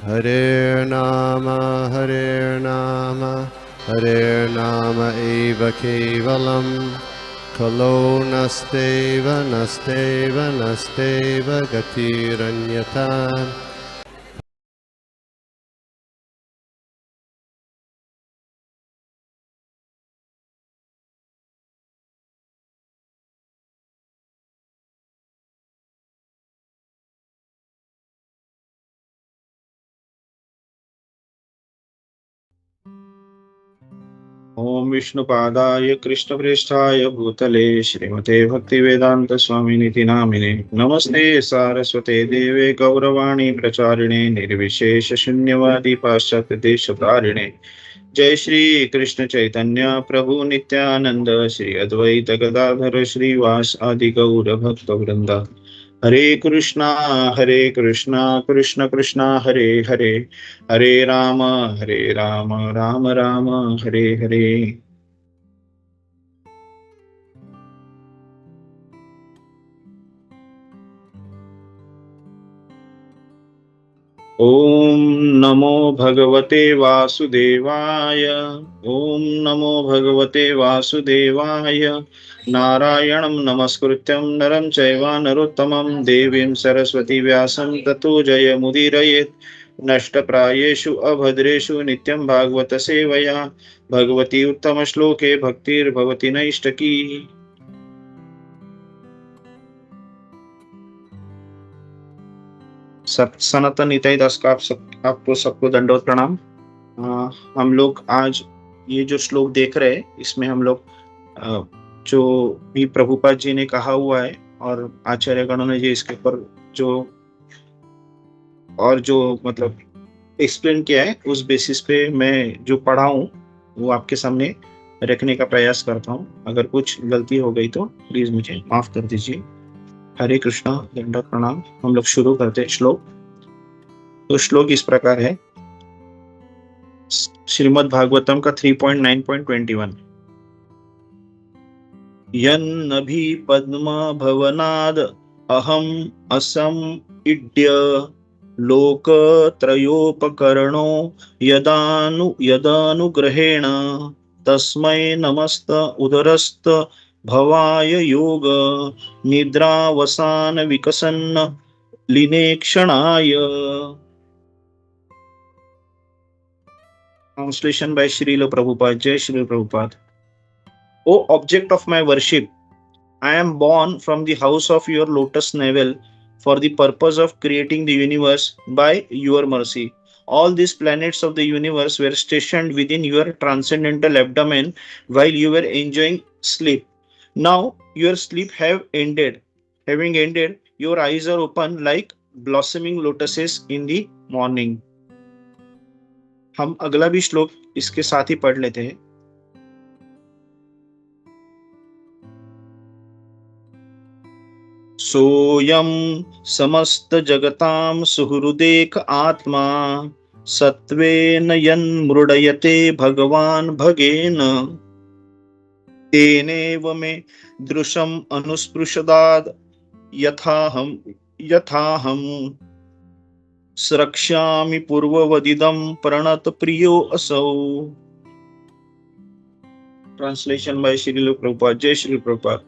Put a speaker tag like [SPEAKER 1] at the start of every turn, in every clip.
[SPEAKER 1] Hare Nama Hare Nama eva kevalam Kalo nasteva nasteva nasteva gatiranyata.
[SPEAKER 2] ओम विष्णुपादाय कृष्णप्रेष्ठाय भूतले श्रीमते भक्तिवेदांत स्वामिनिति नामिने नमस्ते सारस्वते देवे गौरवाणी प्रचारिणे निर्विशेष शून्यवादी पाश्चात्य देशतारिणे जय श्री कृष्ण चैतन्य प्रभु नित्यानंद श्री अद्वैत गदाधर श्रीवास आदि गौर भक्त वृंदा हरे कृष्णा कृष्ण कृष्णा हरे हरे हरे राम राम राम हरे हरे। ओम नमो भगवते वासुदेवाय। ओम नमो भगवते वासुदेवाय। नारायणं नमस्कृत्यं नरं चैव नरोत्तमं देवीं सरस्वती व्यासं ततो जयमुदीरयेत्। नष्टप्रायेषु अभद्रेषु नित्यं भागवत सेवया भगवती उत्तमश्लोके भक्तिर्भवति नैष्टकी। सनातन निताई दास का आपको सबको दंडवत प्रणाम। हम लोग आज ये जो श्लोक देख रहे हैं इसमें हम लोग जो भी प्रभुपाद जी ने कहा हुआ है और आचार्य गणों ने जी इसके ऊपर जो मतलब एक्सप्लेन किया है उस बेसिस पे मैं जो पढ़ा हूँ वो आपके सामने रखने का प्रयास करता हूँ। अगर कुछ गलती हो गई तो प्लीज मुझे माफ कर दीजिए। हरे कृष्णा, दंडवत प्रणाम। हम लोग शुरू करते हैं श्लोक। तो श्लोक इस प्रकार है, श्रीमद् भागवतम का 3.9.21। यन्नभि पद्म भवनाद अहम असम इड्य लोकत्रयोपकरणो यदानुग्रहेण तस्मै नमस्त उदरस्त भवाय योग निद्रावसान विकसन्न लिनेक्षणाय। Translation by Srila Prabhupada. Jai Srila Prabhupada. O object of my worship, I am born from the house of your lotus navel for the purpose of creating the universe by your mercy. All these planets of the universe were stationed within your transcendental abdomen while you were enjoying sleep. Now your sleep have ended. Having ended, your eyes are open like blossoming lotuses in the morning. हम अगला भी श्लोक इसके साथ ही पढ़ लेते हैं। सोयम समस्त जगतां सुहृदेक आत्मा सत्वेन यन्मृडयते भगवान भगेन तेनेव मे दृशम अनुस्पृशदाद यथाहम स्रक्ष्यामि पूर्ववदिदं प्रणत प्रियो असौ। Translation bye Srila Prabhupada. जय Shri Prabhupada.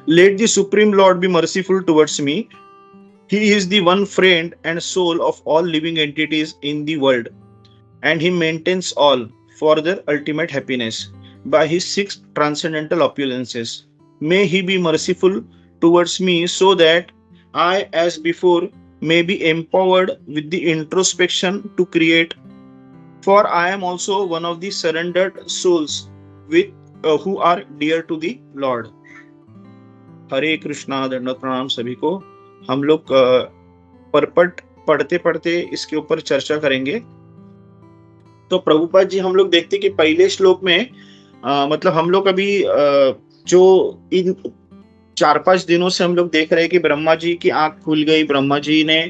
[SPEAKER 2] Let the Supreme Lord be merciful towards me. He is the one friend and soul of all living entities in the world, and he maintains all for their ultimate happiness by his six transcendental opulences. May he be merciful towards me so that I, as before, may be empowered with the introspection to create, for I am also one of the surrendered souls who are dear to the Lord. हरे कृष्णा, दंडवत प्रणाम सभी को। हम लोग purport पढ़ते पढ़ते इसके ऊपर चर्चा करेंगे। तो प्रभुपाद जी, हम लोग देखते कि पहले श्लोक में मतलब हम लोग अभी जो इन 4-5 दिनों से हम लोग देख रहे हैं कि ब्रह्मा जी की आंख खुल गई, ब्रह्मा जी ने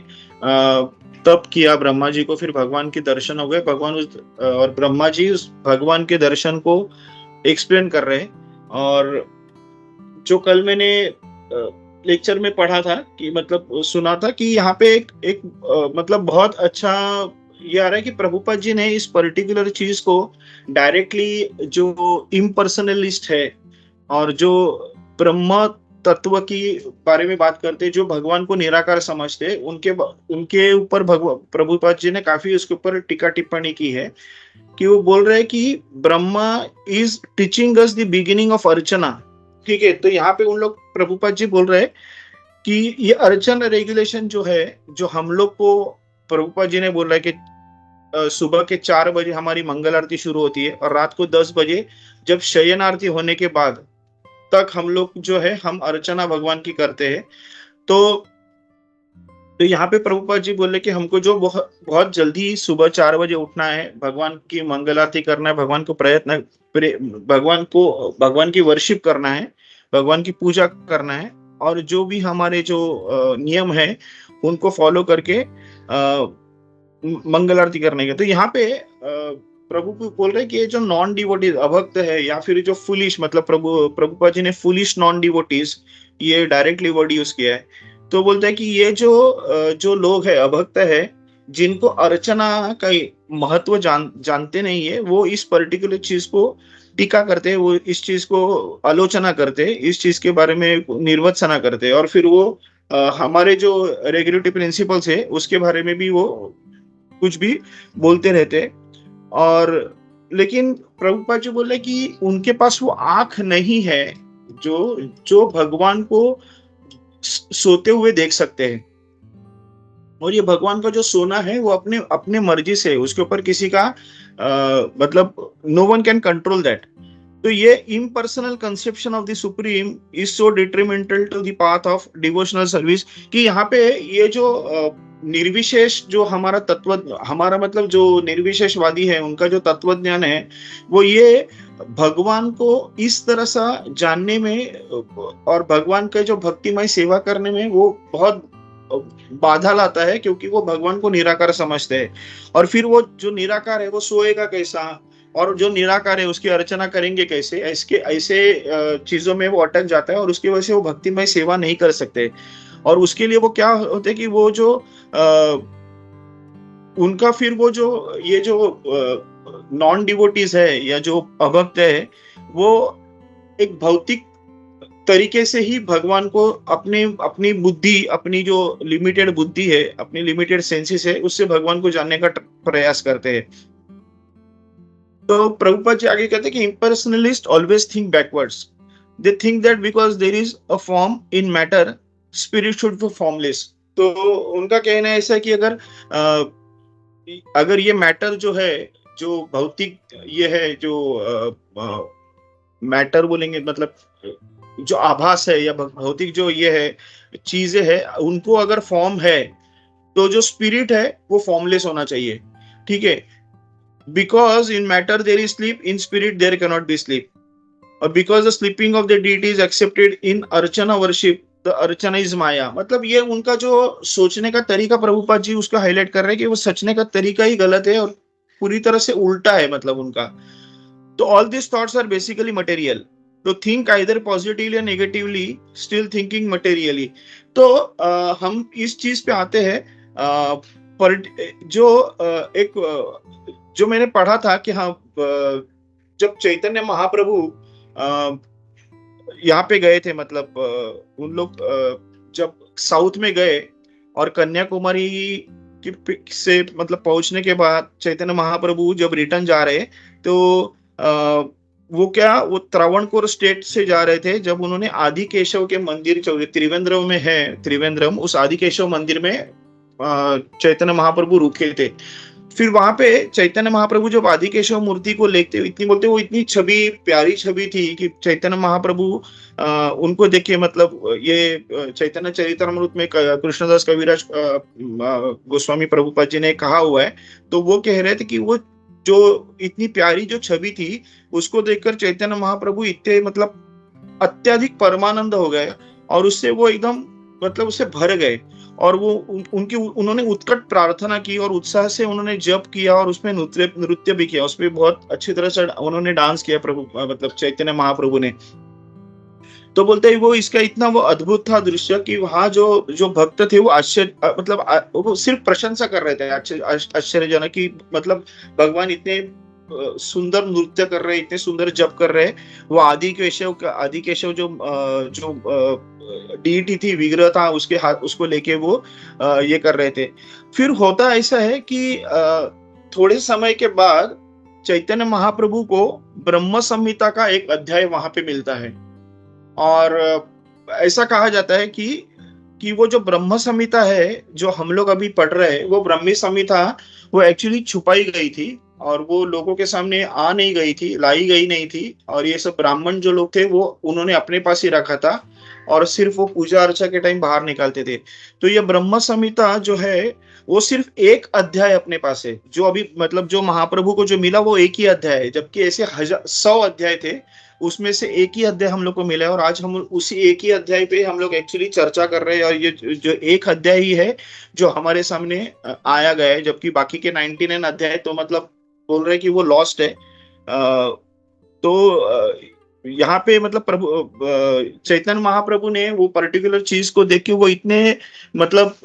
[SPEAKER 2] तप किया, ब्रह्मा जी को फिर भगवान के दर्शन हो गए, और ब्रह्मा जी उस भगवान के दर्शन को एक्सप्लेन कर रहे हैं। और जो कल मैंने लेक्चर में पढ़ा था कि मतलब सुना था कि यहाँ पे एक मतलब बहुत अच्छा ये आ रहा है कि प्रभुपाद जी ने इस पर्टिकुलर चीज को डायरेक्टली जो इम्पर्सनलिस्ट है और जो ब्रह्म तत्व की बारे में बात करते हैं, जो भगवान को निराकार समझते हैं, उनके ऊपर भगवान प्रभुपाद जी ने काफी उसके ऊपर टीका टिप्पणी की है कि वो बोल रहे हैं कि Brahma is teaching us the beginning of archana. ठीक है, तो यहाँ पे उन लोग प्रभुपाद जी बोल रहे हैं कि ये अर्चना रेगुलेशन जो है, जो हम लोग को प्रभुपाद जी ने बोल रहा है कि सुबह के 4 बजे हमारी मंगल आरती शुरू होती है और रात को 10 बजे जब शयन आरती होने के बाद तक हम लोग जो है हम अर्चना भगवान की करते हैं। तो यहाँ पे प्रभुपाद जी बोले कि हमको जो बहुत बहुत जल्दी सुबह 4 बजे उठना है, भगवान की मंगल आरती करना है, भगवान की वर्शिप करना है, भगवान की पूजा करना है, और जो भी हमारे जो नियम है उनको फॉलो करके मंगल आरती करने के। तो यहाँ पे प्रभु को बोल रहे कि ये जो नॉन डिवोटीज अभक्त है या फिर जो फुलिश, मतलब प्रभुपाद जी ने फुलिश नॉन डिवोटीज ये डायरेक्टली वर्ड यूज किया है। तो बोलते हैं कि ये जो लोग है अभक्त है, जिनको अर्चना का महत्व जानते नहीं है, वो इस पर्टिकुलर चीज को टीका करते हैं, वो इस चीज को आलोचना करते हैं, इस चीज के बारे में निर्वचना करते हैं, और फिर वो हमारे जो रेगुलेटरी प्रिंसिपल्स है उसके बारे में भी वो कुछ भी बोलते रहते। और लेकिन प्रभुपाद जी बोले कि उनके पास वो आंख नहीं है जो भगवान को सोते हुए देख सकते हैं, और ये भगवान का जो सोना है वो अपने अपने मर्जी से है, उसके ऊपर किसी का मतलब no one can control that. तो ये impersonal conception of the supreme is so detrimental to the path of devotional service, कि यहाँ पे ये जो निर्विशेष जो हमारा मतलब जो निर्विशेषवादी है उनका जो तत्व ज्ञान है, वो ये भगवान को इस तरह सा जानने में और भगवान के जो भक्तिमय सेवा करने में वो बहुत बाधा लाता है, क्योंकि वो भगवान को निराकार समझते हैं। और फिर वो जो निराकार है वो सोएगा कैसा, और जो निराकार है उसकी अर्चना करेंगे कैसे, ऐसे चीजों में वो अटक जाता है, और उसकी वजह से वो भक्तिमय सेवा नहीं कर सकते। और उसके लिए वो क्या होते हैं कि वो जो उनका फिर वो जो ये जो नॉन डिवोटीज है या जो अभक्त है, वो एक भौतिक तरीके से ही भगवान को अपनी बुद्धि, अपनी जो लिमिटेड बुद्धि है, अपनी लिमिटेड सेंसेस है, उससे भगवान को जानने का प्रयास करते हैं। तो प्रभुपाद जी आगे कहते हैं कि impersonalist always think backwards. They think that because there is a form in matter, spirit should be formless. तो उनका कहना है ऐसा कि अगर ये मैटर जो है, जो भौतिक ये है, जो मैटर बोलेंगे मतलब जो आभास है या भौतिक जो ये है चीजें है, उनको अगर फॉर्म है तो जो स्पिरिट है वो फॉर्मलेस होना चाहिए। ठीक है, because in matter there is sleep, in spirit there can not be sleep, और because the sleeping of the deity is accepted in archana worship, the archana is maya. मतलब ये उनका जो सोचने का तरीका प्रभुपाद जी उसका हाईलाइट कर रहे हैं कि वो सोचने का तरीका ही गलत है और पूरी तरह से उल्टा है मतलब उनका। तो all this thoughts are basically material, तो थिंक आइदर पॉजिटिवली या नेगेटिवली, स्टिल थिंकिंग मटेरियली। तो हम इस चीज पे आते हैं जो मैंने पढ़ा था कि हाँ, जब चैतन्य महाप्रभु यहाँ पे गए थे, मतलब उन लोग जब साउथ में गए और कन्याकुमारी से मतलब पहुंचने के बाद चैतन्य महाप्रभु जब रिटर्न जा रहे, तो वो त्रावणकोर स्टेट से जा रहे थे, जब उन्होंने आदि केशव के मंदिर त्रिवेंद्रम में है, त्रिवेंद्रम, उस आदि केशव मंदिर में चैतन्य महाप्रभु रुके थे। फिर वहां पे चैतन्य महाप्रभु जब आदि केशव मूर्ति को लेते वो इतनी प्यारी छवि थी कि चैतन्य महाप्रभु उनको देखे, मतलब ये चैतन्य चरितामृत में कृष्णदास कविराज गोस्वामी प्रभुपाद जी ने कहा हुआ है। तो वो कह रहे थे कि वो जो इतनी प्यारी जो छवि थी उसको देखकर चैतन्य महाप्रभु इतने मतलब अत्यधिक परमानंद हो गए, और उससे वो एकदम मतलब उससे भर गए, और वो उन्होंने उत्कट प्रार्थना की और उत्साह से उन्होंने जप किया, और उसमें नृत्य भी किया, उसमें बहुत अच्छी तरह से उन्होंने डांस किया प्रभु मतलब चैतन्य महाप्रभु ने। तो बोलते हैं वो इसका इतना वो अद्भुत था दृश्य कि वहां जो जो भक्त थे वो आश्चर्य मतलब वो सिर्फ प्रशंसा कर रहे थे, आश्चर्यजनक कि मतलब भगवान इतने सुंदर नृत्य कर रहे हैं, इतने सुंदर जप कर रहे हैं। वो आदि केशव जो डीटी थी, विग्रह था, उसके हाथ उसको लेके वो ये कर रहे थे। फिर होता ऐसा है कि थोड़े समय के बाद चैतन्य महाप्रभु को ब्रह्म संहिता का एक अध्याय वहां पे मिलता है। और ऐसा कहा जाता है कि वो जो ब्रह्म संहिता है जो हम लोग अभी पढ़ रहे हैं, वो ब्रह्मी संहिता वो एक्चुअली छुपाई गई थी और वो लोगों के सामने आ नहीं गई थी, लाई गई नहीं थी। और ये सब ब्राह्मण जो लोग थे वो उन्होंने अपने पास ही रखा था और सिर्फ वो पूजा अर्चा के टाइम बाहर निकालते थे। तो ये ब्रह्म संहिता जो है वो सिर्फ एक अध्याय अपने पास है, जो अभी मतलब जो महाप्रभु को जो मिला वो एक ही अध्याय है, जबकि ऐसे 100 अध्याय थे, उसमें से एक ही अध्याय हम लोग को मिला है। और आज हम उसी एक ही अध्याय पे हम लोग एक्चुअली चर्चा कर रहे हैं। और ये जो एक अध्याय ही है जो हमारे सामने आया गया है, जबकि बाकी के 99 अध्याय तो मतलब बोल रहे हैं कि वो लॉस्ट है। तो यहाँ पे मतलब प्रभु चैतन्य महाप्रभु ने वो पर्टिकुलर चीज को देख के वो इतने मतलब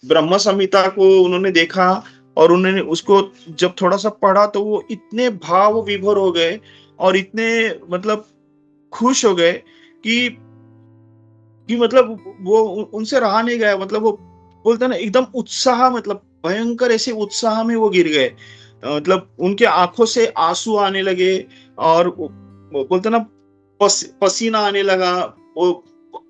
[SPEAKER 2] ब्रह्म संहिता को उन्होंने देखा और उन्होंने उसको जब थोड़ा सा पढ़ा तो वो इतने भाव विभोर हो गए और इतने मतलब खुश हो गए कि मतलब वो उनसे रहा नहीं गया। मतलब वो बोलते ना एकदम उत्साह, मतलब भयंकर ऐसे उत्साह में वो गिर गए। मतलब उनके आंखों से आंसू आने लगे और बोलते ना पसीना आने लगा। वो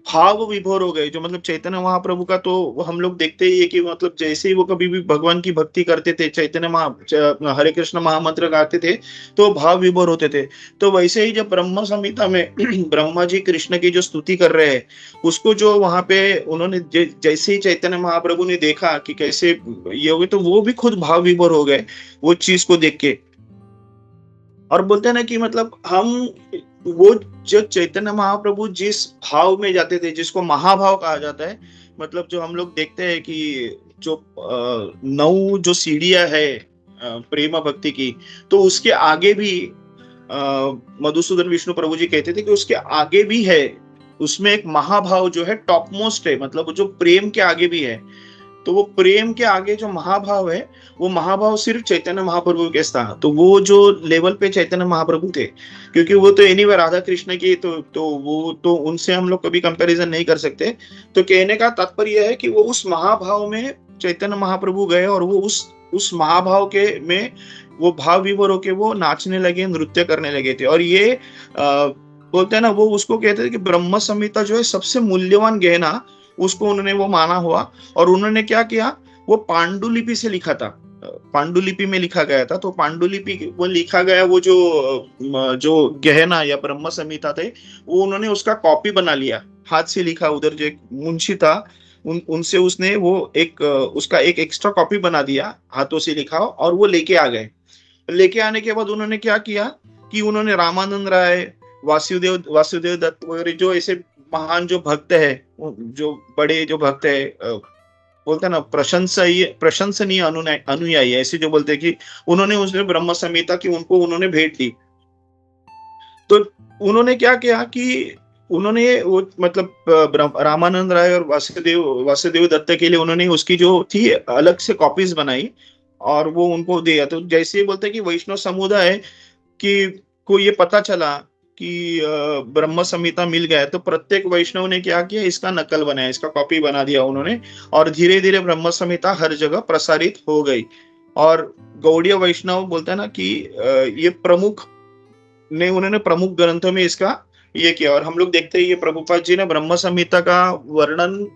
[SPEAKER 2] भाव विभोर हो गए। जो मतलब चैतन्य महाप्रभु का तो वो हम लोग देखते ही है कि मतलब जैसे ही वो कभी भी भगवान की भक्ति करते थे, हरे कृष्ण महामंत्र गाते थे, तो भाव विभोर होते थे। तो वैसे ही जब ब्रह्म संहिता में ब्रह्मा जी कृष्ण की जो स्तुति कर रहे हैं, उसको जो वहां पे उन्होंने जैसे ही चैतन्य महाप्रभु ने देखा कि कैसे ये हो गए, तो वो भी खुद भाव विभोर हो गए वो चीज को देख के। और बोलते हैं ना कि मतलब हम वो जो चैतन्य महाप्रभु जिस भाव में जाते थे, जिसको महाभाव कहा जाता है, मतलब जो हम लोग देखते हैं कि जो 9 जो सीढ़ियां है प्रेम भक्ति की, तो उसके आगे भी मधुसूदन विष्णु प्रभु जी कहते थे कि उसके आगे भी है, उसमें एक महाभाव जो है टॉप मोस्ट है, मतलब जो प्रेम के आगे भी है। तो वो प्रेम के आगे जो महाभाव है, वो महाभाव सिर्फ चैतन्य महाप्रभु के था। तो वो जो लेवल पे चैतन्य महाप्रभु थे, क्योंकि वो तो एनीवे राधा कृष्ण की तो वो तो उनसे हम लोग कभी कंपैरिजन नहीं कर सकते। तो कहने का तात्पर्य है कि वो उस महाभाव में चैतन्य महाप्रभु गए और वो उस महाभाव के में वो भाव विभोर होके वो नाचने लगे, नृत्य करने लगे थे। और ये बोलते हैं ना, वो उसको कहते थे कि ब्रह्म संहिता जो है सबसे मूल्यवान गहना, उसको उन्होंने वो माना हुआ। और उन्होंने क्या किया, वो पांडुलिपि से लिखा था, पांडुलिपि में लिखा गया था। तो पांडुलिपि वो लिखा गया वो जो गहना या ब्रह्म संहिता थे, वो उन्होंने उसका कॉपी बना लिया, हाथ से लिखा। उधर जो एक मुंशी था उनसे उसने वो उसका एक एक्स्ट्रा कॉपी बना दिया, हाथों से लिखा, और वो लेके आ गए। लेके आने के बाद उन्होंने क्या किया कि उन्होंने रामानंद राय, वासुदेव दत्त वगैरह जो ऐसे महान जो भक्त है, जो बड़े जो भक्त है, बोलते हैं ना प्रशंसनीय अनुयायी, ऐसे जो बोलते हैं कि उन्होंने उसने ब्रह्म संहिता की उनको उन्होंने भेंट दी। तो उन्होंने क्या किया कि उन्होंने वो मतलब रामानंद राय और वासुदेव दत्त के लिए उन्होंने उसकी जो थी अलग से कॉपीज बनाई और वो उनको दिया। तो जैसे ही बोलते हैं कि वैष्णव समुदाय कि को ये पता चला कि ब्रह्म संहिता मिल गया, तो प्रत्येक वैष्णव ने क्या किया, इसका नकल बनाया, इसका कॉपी बना दिया उन्होंने। और धीरे धीरे ब्रह्म संहिता हर जगह प्रसारित हो गई। और गौड़ीय वैष्णव बोलते हैं ना कि ये उन्होंने प्रमुख ग्रंथों में इसका ये किया। और हम लोग देखते हैं ये प्रभुपाद जी ने ब्रह्म संहिता का वर्णन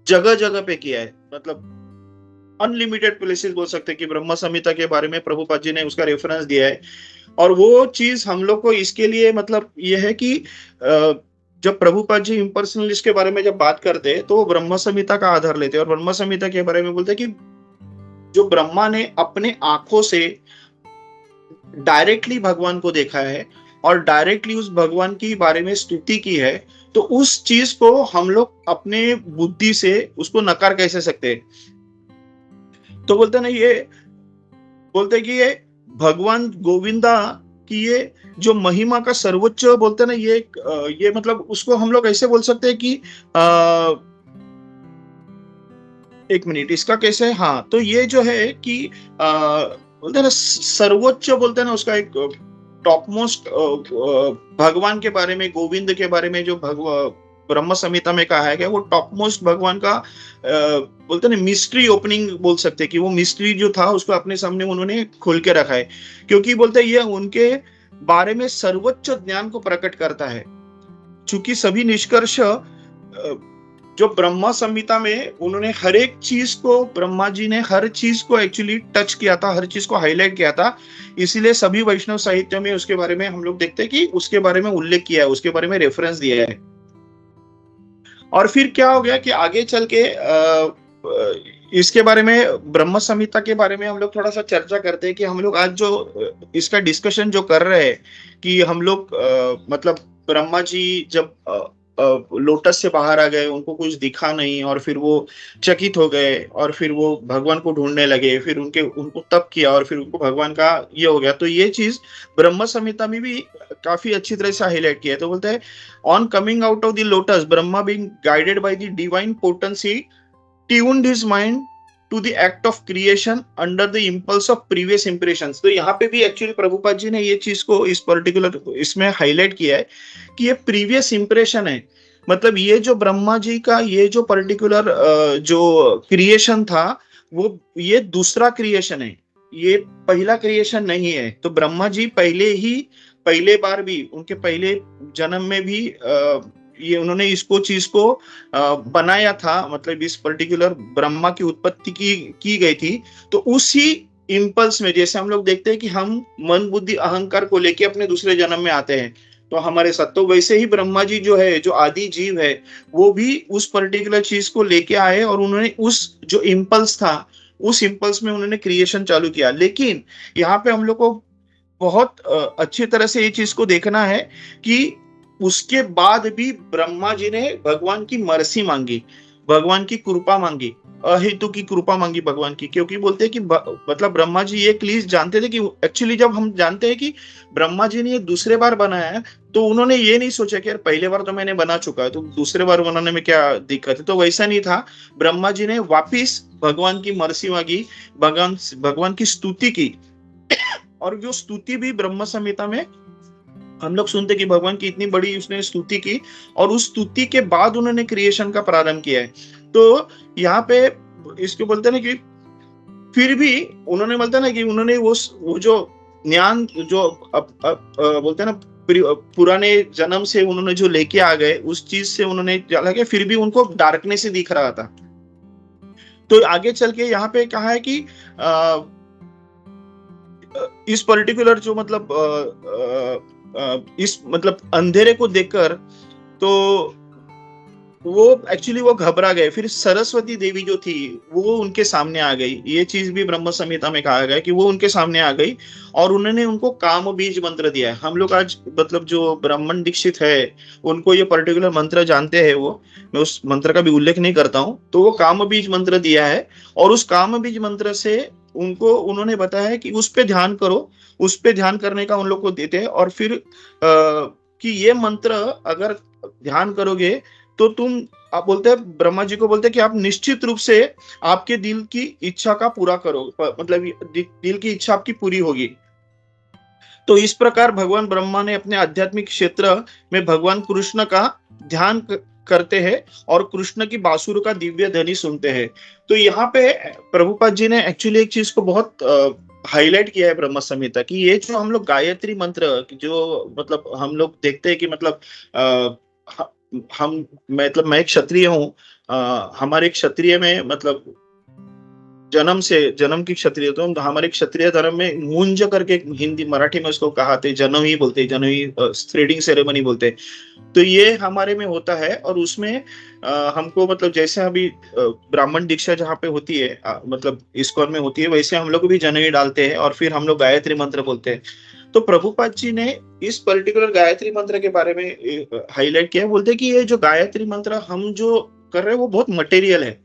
[SPEAKER 2] जगह जगह पे किया है, मतलब अनलिमिटेड प्लेसेस बोल सकते हैं कि ब्रह्म संहिता के बारे में प्रभुपाद जी ने उसका रेफरेंस दिया है। और वो चीज हम लोग को इसके लिए मतलब ये है कि जब प्रभुपाद जी इम्पर्सनलिस्ट के बारे में जब बात करते हैं तो वो ब्रह्म संहिता का आधार लेते हैं और ब्रह्म संहिता के बारे में बोलते हैं कि जो ब्रह्मा ने अपने आंखों से डायरेक्टली भगवान को देखा है और डायरेक्टली उस भगवान की बारे में स्तुति की है, तो उस चीज को हम लोग अपने बुद्धि से उसको नकार कैसे सकते हैं। तो बोलते हैं कि ये भगवान गोविंदा कि ये जो महिमा का सर्वोच्च बोलते हैं ना, ये मतलब उसको हम लोग ऐसे बोल सकते हैं कि एक मिनट, इसका कैसे है? हाँ, तो ये जो है कि बोलते हैं ना सर्वोच्च, बोलते हैं ना उसका एक टॉप मोस्ट भगवान के बारे में, गोविंद के बारे में जो ब्रह्म संहिता में कहा है गया, वो टॉप मोस्ट भगवान का बोलते हैं ना मिस्ट्री ओपनिंग बोल सकते हैं कि वो मिस्ट्री जो था उसको अपने सामने उन्होंने खोल के रखा है, क्योंकि बोलते हैं ये उनके बारे में सर्वोच्च ज्ञान को प्रकट करता है। चूंकि सभी निष्कर्ष जो ब्रह्मा संहिता में उन्होंने हर एक चीज को, ब्रह्मा जी ने हर चीज को एक्चुअली टच किया था, हर चीज को हाईलाइट किया था, इसीलिए सभी वैष्णव साहित्य में उसके बारे में हम लोग देखते हैं कि उसके बारे में उल्लेख किया है, उसके बारे में रेफरेंस दिया है। और फिर क्या हो गया कि आगे चल के इसके बारे में, ब्रह्म संहिता के बारे में हम लोग थोड़ा सा चर्चा करते हैं कि हम लोग आज जो इसका डिस्कशन जो कर रहे हैं कि हम लोग मतलब ब्रह्मा जी जब लोटस से बाहर आ गए, उनको कुछ दिखा नहीं, और फिर वो चकित हो गए, और फिर वो भगवान को ढूंढने लगे, फिर उनको तप किया, और फिर उनको भगवान का ये हो गया। तो ये चीज ब्रह्म संहिता में भी काफी अच्छी तरह से हाईलाइट किया है। तो बोलते हैं on coming out of the lotus, Brahma being guided by the divine potency tuned his mind to the act of creation under the impulse of previous impressions। तो यहाँ पे भी एक्चुअली प्रभुपाद जी ने ये चीज को इस पर्टिकुलर इसमें हाईलाइट किया है कि ये प्रीवियस इंप्रेशन है। मतलब ये जो ब्रह्मा जी का ये जो पर्टिकुलर जो क्रिएशन था, वो ये दूसरा क्रिएशन है, ये पहला क्रिएशन नहीं है। तो ब्रह्मा जी पहले बार भी, उनके पहले जन्म में भी ये उन्होंने इसको चीज को बनाया था, मतलब इस पर्टिकुलर ब्रह्मा की उत्पत्ति की गई थी। तो उसी इम्पल्स में, जैसे हम लोग देखते हैं कि हम मन बुद्धि अहंकार को लेके अपने दूसरे जन्म में आते हैं तो हमारे साथ, तो वैसे ही ब्रह्मा जी जो है, जो आदि जीव है, वो भी उस पर्टिकुलर चीज को लेके आए, और उन्होंने उस जो इम्पल्स था, उस इम्पल्स में उन्होंने क्रिएशन चालू किया। लेकिन यहाँ पे हम लोग को बहुत अच्छी तरह से ये चीज को देखना है कि उसके बाद भी ब्रह्मा जी ने भगवान की मर्सी मांगी, भगवान की कृपा मांगी, अहेतु की कृपा मांगी भगवान की। क्योंकि बोलते हैं कि मतलब ब्रह्मा जी ये प्लीज जानते थे कि एक्चुअली जब हम जानते हैं कि ब्रह्मा जी ने ये दूसरे बार बनाया है, तो उन्होंने ये नहीं सोचा कि यार पहले बार तो मैंने बना चुका है, तो दूसरे बार बनाने में क्या दिक्कत है। तो वैसा नहीं था, ब्रह्मा जी ने वापिस भगवान की मर्सी मांगी, भगवान की स्तुति की। और जो स्तुति भी ब्रह्म संहिता में हम लोग सुनते कि भगवान की इतनी बड़ी उसने स्तुति की, और उस स्तुति के बाद उन्होंने क्रिएशन का प्रारंभ किया है। तो यहाँ पे इसको बोलते हैं ना कि फिर भी उन्होंने बोलते हैं ना कि उन्होंने वो जो ज्ञान जो बोलते हैं ना पुराने जन्म से उन्होंने जो लेके आ गए, उस चीज से उन्होंने चला गया, फिर भी उनको डार्कनेस से दिख रहा था। तो आगे चल के यहाँ पे कहा है कि इस पर्टिकुलर जो मतलब इस मतलब अंधेरे को देखकर तो वो एक्चुअली वो घबरा गए। फिर सरस्वती देवी जो थी वो उनके सामने आ गई, ये चीज भी ब्रह्म संहिता में कहा गया कि वो उनके सामने आ गई, और उन्होंने उनको काम बीज मंत्र दिया है। हम लोग आज मतलब जो ब्राह्मण दीक्षित है उनको ये पर्टिकुलर मंत्र जानते हैं, वो मैं उस मंत्र का भी उल्लेख नहीं करता हूँ। तो वो काम बीज मंत्र दिया है, और उस काम बीज मंत्र से उनको उन्होंने बताया है कि उस पे ध्यान करो, उस पे ध्यान करने का उन लोग को देते हैं। और फिर कि ये मंत्र अगर ध्यान करोगे तो तुम, आप बोलते हैं ब्रह्मा जी को बोलते हैं कि आप निश्चित रूप से आपके दिल की इच्छा का पूरा करो, मतलब दिल की इच्छा आपकी पूरी होगी। तो इस प्रकार भगवान ब्रह्मा ने अपने आध्यात्मिक क्षेत्र में भगवान कृष्ण का ध्यान करते हैं और कृष्ण की बांसुरी का दिव्य ध्वनि सुनते हैं। तो यहाँ पे प्रभुपाद जी ने एक्चुअली एक चीज को बहुत हाईलाइट किया है ब्रह्म संहिता की। ये जो हम लोग गायत्री मंत्र जो मतलब हम लोग देखते हैं कि मतलब मतलब मैं एक क्षत्रिय हूँ, हमारे क्षत्रिय में मतलब जन्म की क्षत्रिय, तो हमारे क्षत्रिय धर्म में मुंज करके, हिंदी मराठी में उसको कहाते जन्म ही बोलते, जन्म ही थ्रेडिंग सेरेमनी बोलते। तो ये हमारे में होता है, और उसमें हमको मतलब जैसे अभी ब्राह्मण दीक्षा जहाँ पे होती है मतलब इस्कॉन में होती है, वैसे हम लोग भी जनेऊ डालते हैं और फिर हम लोग गायत्री मंत्र बोलते हैं। तो प्रभुपाद जी ने इस पर्टिकुलर गायत्री मंत्र के बारे में हाईलाइट किया, बोलते हैं कि ये जो गायत्री मंत्र हम जो कर रहे हैं वो बहुत मटेरियल है,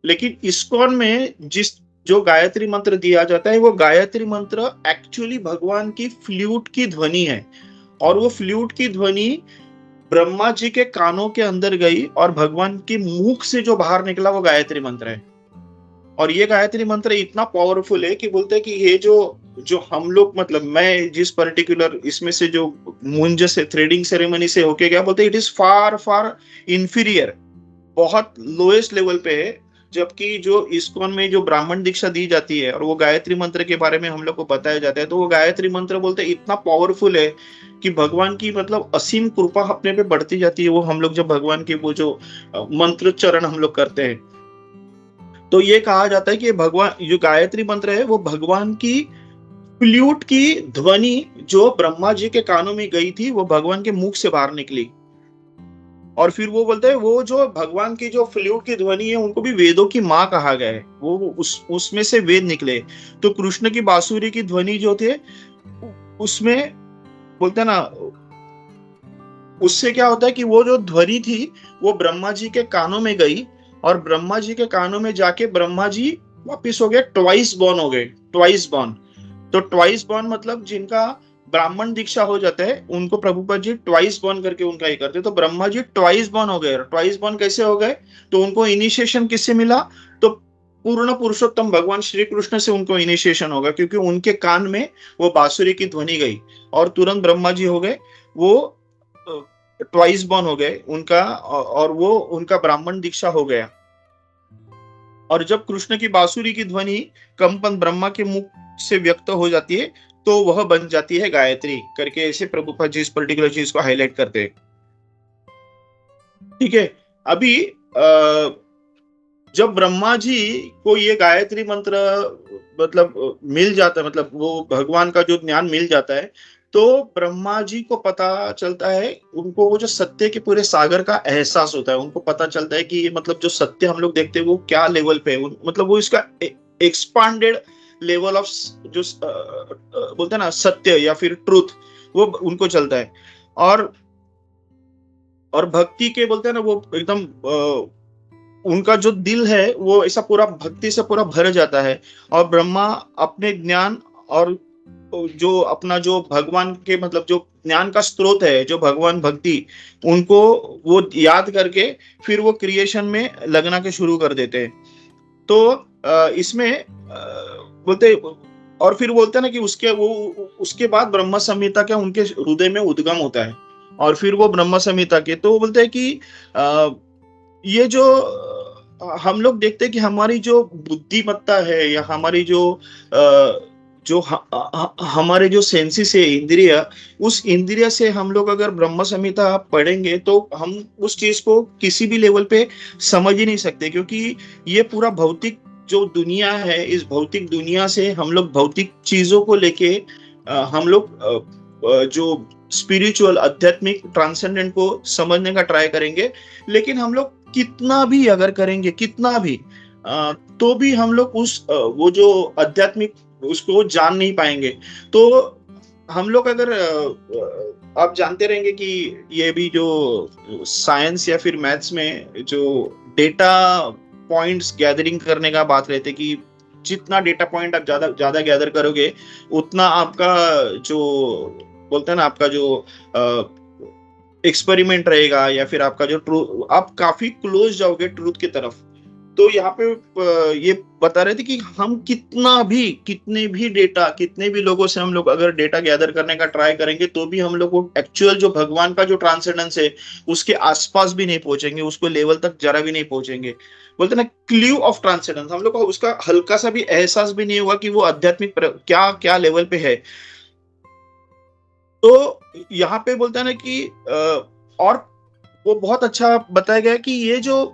[SPEAKER 2] लेकिन इस्कॉन में जिस जो गायत्री मंत्र दिया जाता है वो गायत्री मंत्र एक्चुअली भगवान की फ्लूट की ध्वनि है, और वो फ्लूट की ध्वनि ब्रह्मा जी के कानों के अंदर गई और भगवान के मुख से जो बाहर निकला वो गायत्री मंत्र है। और ये गायत्री मंत्र इतना पावरफुल है कि बोलते हैं कि ये जो जो हम लोग, मतलब मैं जिस पर्टिकुलर इसमें से जो मुंज से थ्रेडिंग सेरेमनी से होके गया, बोलते it is far far inferior, बहुत लोएस्ट लेवल पे है। जबकि जो इस्कॉन में जो ब्राह्मण दीक्षा दी जाती है और वो गायत्री मंत्र के बारे में हम लोग को बताया जाता है, तो वो गायत्री मंत्र बोलते इतना पावरफुल है कि भगवान की मतलब असीम कृपा अपने पे बढ़ती जाती है। वो हम लोग जब भगवान के वो जो मंत्र चरण हम लोग करते हैं, तो ये कहा जाता है कि भगवान जो गायत्री मंत्र है वो भगवान की फ्लूट की ध्वनि जो ब्रह्मा जी के कानों में गई थी वो भगवान के मुख से बाहर निकली। और फिर वो बोलते हैं वो जो भगवान की जो फ्लूट की ध्वनि है उनको भी वेदों की माँ कहा गया है, वो उसमें से वेद निकले। तो कृष्ण की बांसुरी की ध्वनि जो थे उसमें बोलते हैं ना, उससे क्या होता है कि वो जो ध्वनि थी वो ब्रह्मा जी के कानों में गई, और ब्रह्मा जी के कानों में जाके ब्रह्मा जी वापिस हो गए, ट्वाइस बॉर्न हो गए, ट्वाइस बॉर्न। तो ट्वाइस बॉर्न मतलब जिनका ब्राह्मण दीक्षा हो जाता है उनको प्रभुपाद जी ट्वाइस बॉर्न करके उनका ही करते। तो ब्रह्मा जी ट्वाइस बॉर्न हो गए। ट्वाइस बॉर्न कैसे हो गए? तो उनको इनिशिएशन किससे मिला? तो पूर्ण पुरुषोत्तम भगवान श्री कृष्ण से उनको इनिशिएशन होगा, क्योंकि उनके कान में वो बांसुरी की ध्वनि गई और तुरंत ब्रह्मा जी हो गए, वो ट्वाइस बॉर्न हो गए उनका, और वो उनका ब्राह्मण दीक्षा हो गया। और जब कृष्ण की बांसुरी की ध्वनि कंपन ब्रह्मा के मुख से व्यक्त हो जाती है तो वह बन जाती है गायत्री करके, ऐसे प्रभुपाद जी इस पर्टिकुलर चीज को हाईलाइट करते हैं। ठीक है। अभी जब ब्रह्मा जी को ये गायत्री मंत्र मतलब मिल जाता है, मतलब वो भगवान का जो ज्ञान मिल जाता है, तो ब्रह्मा जी को पता चलता है, उनको वो जो सत्य के पूरे सागर का एहसास होता है, उनको पता चलता है कि ये मतलब जो सत्य हम लोग देखते हैं वो क्या लेवल पे है, मतलब वो इसका एक्सपांडेड लेवल ऑफ जो बोलते हैं ना सत्य या फिर ट्रूथ, वो उनको चलता है। और और भक्ति के बोलते हैं ना वो एकदम उनका जो दिल है वो ऐसा पूरा भक्ति से पूरा भर जाता है, और ब्रह्मा अपने ज्ञान और जो अपना जो भगवान के मतलब जो ज्ञान का स्रोत है जो भगवान भक्ति, उनको वो याद करके फिर वो क्रिएशन में लगना के शुरू कर देते हैं। तो इसमें बोलते, और फिर बोलते हैं ना कि उसके बाद ब्रह्म संहिता क्या उनके हृदय में उद्गम होता है, और फिर वो ब्रह्म संहिता के तो बोलते हैं कि ये जो हम लोग देखते हैं कि हमारी जो बुद्धिमत्ता है या हमारी हमारे जो सेंसेस है इंद्रिय, उस इंद्रिय से हम लोग अगर ब्रह्म संहिता पढ़ेंगे तो हम उस चीज को किसी भी लेवल पे समझ ही नहीं सकते, क्योंकि ये पूरा भौतिक जो दुनिया है, इस भौतिक दुनिया से हम लोग भौतिक चीजों को लेके हम लोग जो स्पिरिचुअल आध्यात्मिक ट्रांसेंडेंट को समझने का ट्राई करेंगे, लेकिन हम लोग कितना भी अगर करेंगे, कितना भी तो भी हम लोग उस वो जो आध्यात्मिक उसको जान नहीं पाएंगे। तो हम लोग अगर आप जानते रहेंगे कि ये भी जो साइंस या फिर मैथ्स में जो डेटा पॉइंट्स गैदरिंग करने का बात रहते कि जितना डेटा पॉइंट आप ज्यादा ज्यादा गैदर करोगे उतना आपका जो बोलते हैं ना आपका जो एक्सपेरिमेंट रहेगा या फिर आपका जो ट्रूथ, आप काफी क्लोज जाओगे ट्रूथ की तरफ। तो यहाँ पे ये बता रहे थे कि हम कितने भी डेटा, कितने भी लोगों से हम लोग अगर डेटा गैदर करने का ट्राई करेंगे तो भी हम लोग को एक्चुअल जो भगवान का जो ट्रांसेंडेंस है उसके आसपास भी नहीं पहुंचेंगे, उसको लेवल तक जरा भी नहीं पहुंचेंगे। बोलते ना क्ल्यू ऑफ ट्रांसेंडेंस, हम लोग को उसका हल्का सा भी एहसास भी नहीं होगा कि वो आध्यात्मिक क्या क्या लेवल पे है। तो यहाँ पे बोलता है ना कि और वो बहुत अच्छा बताया गया कि ये जो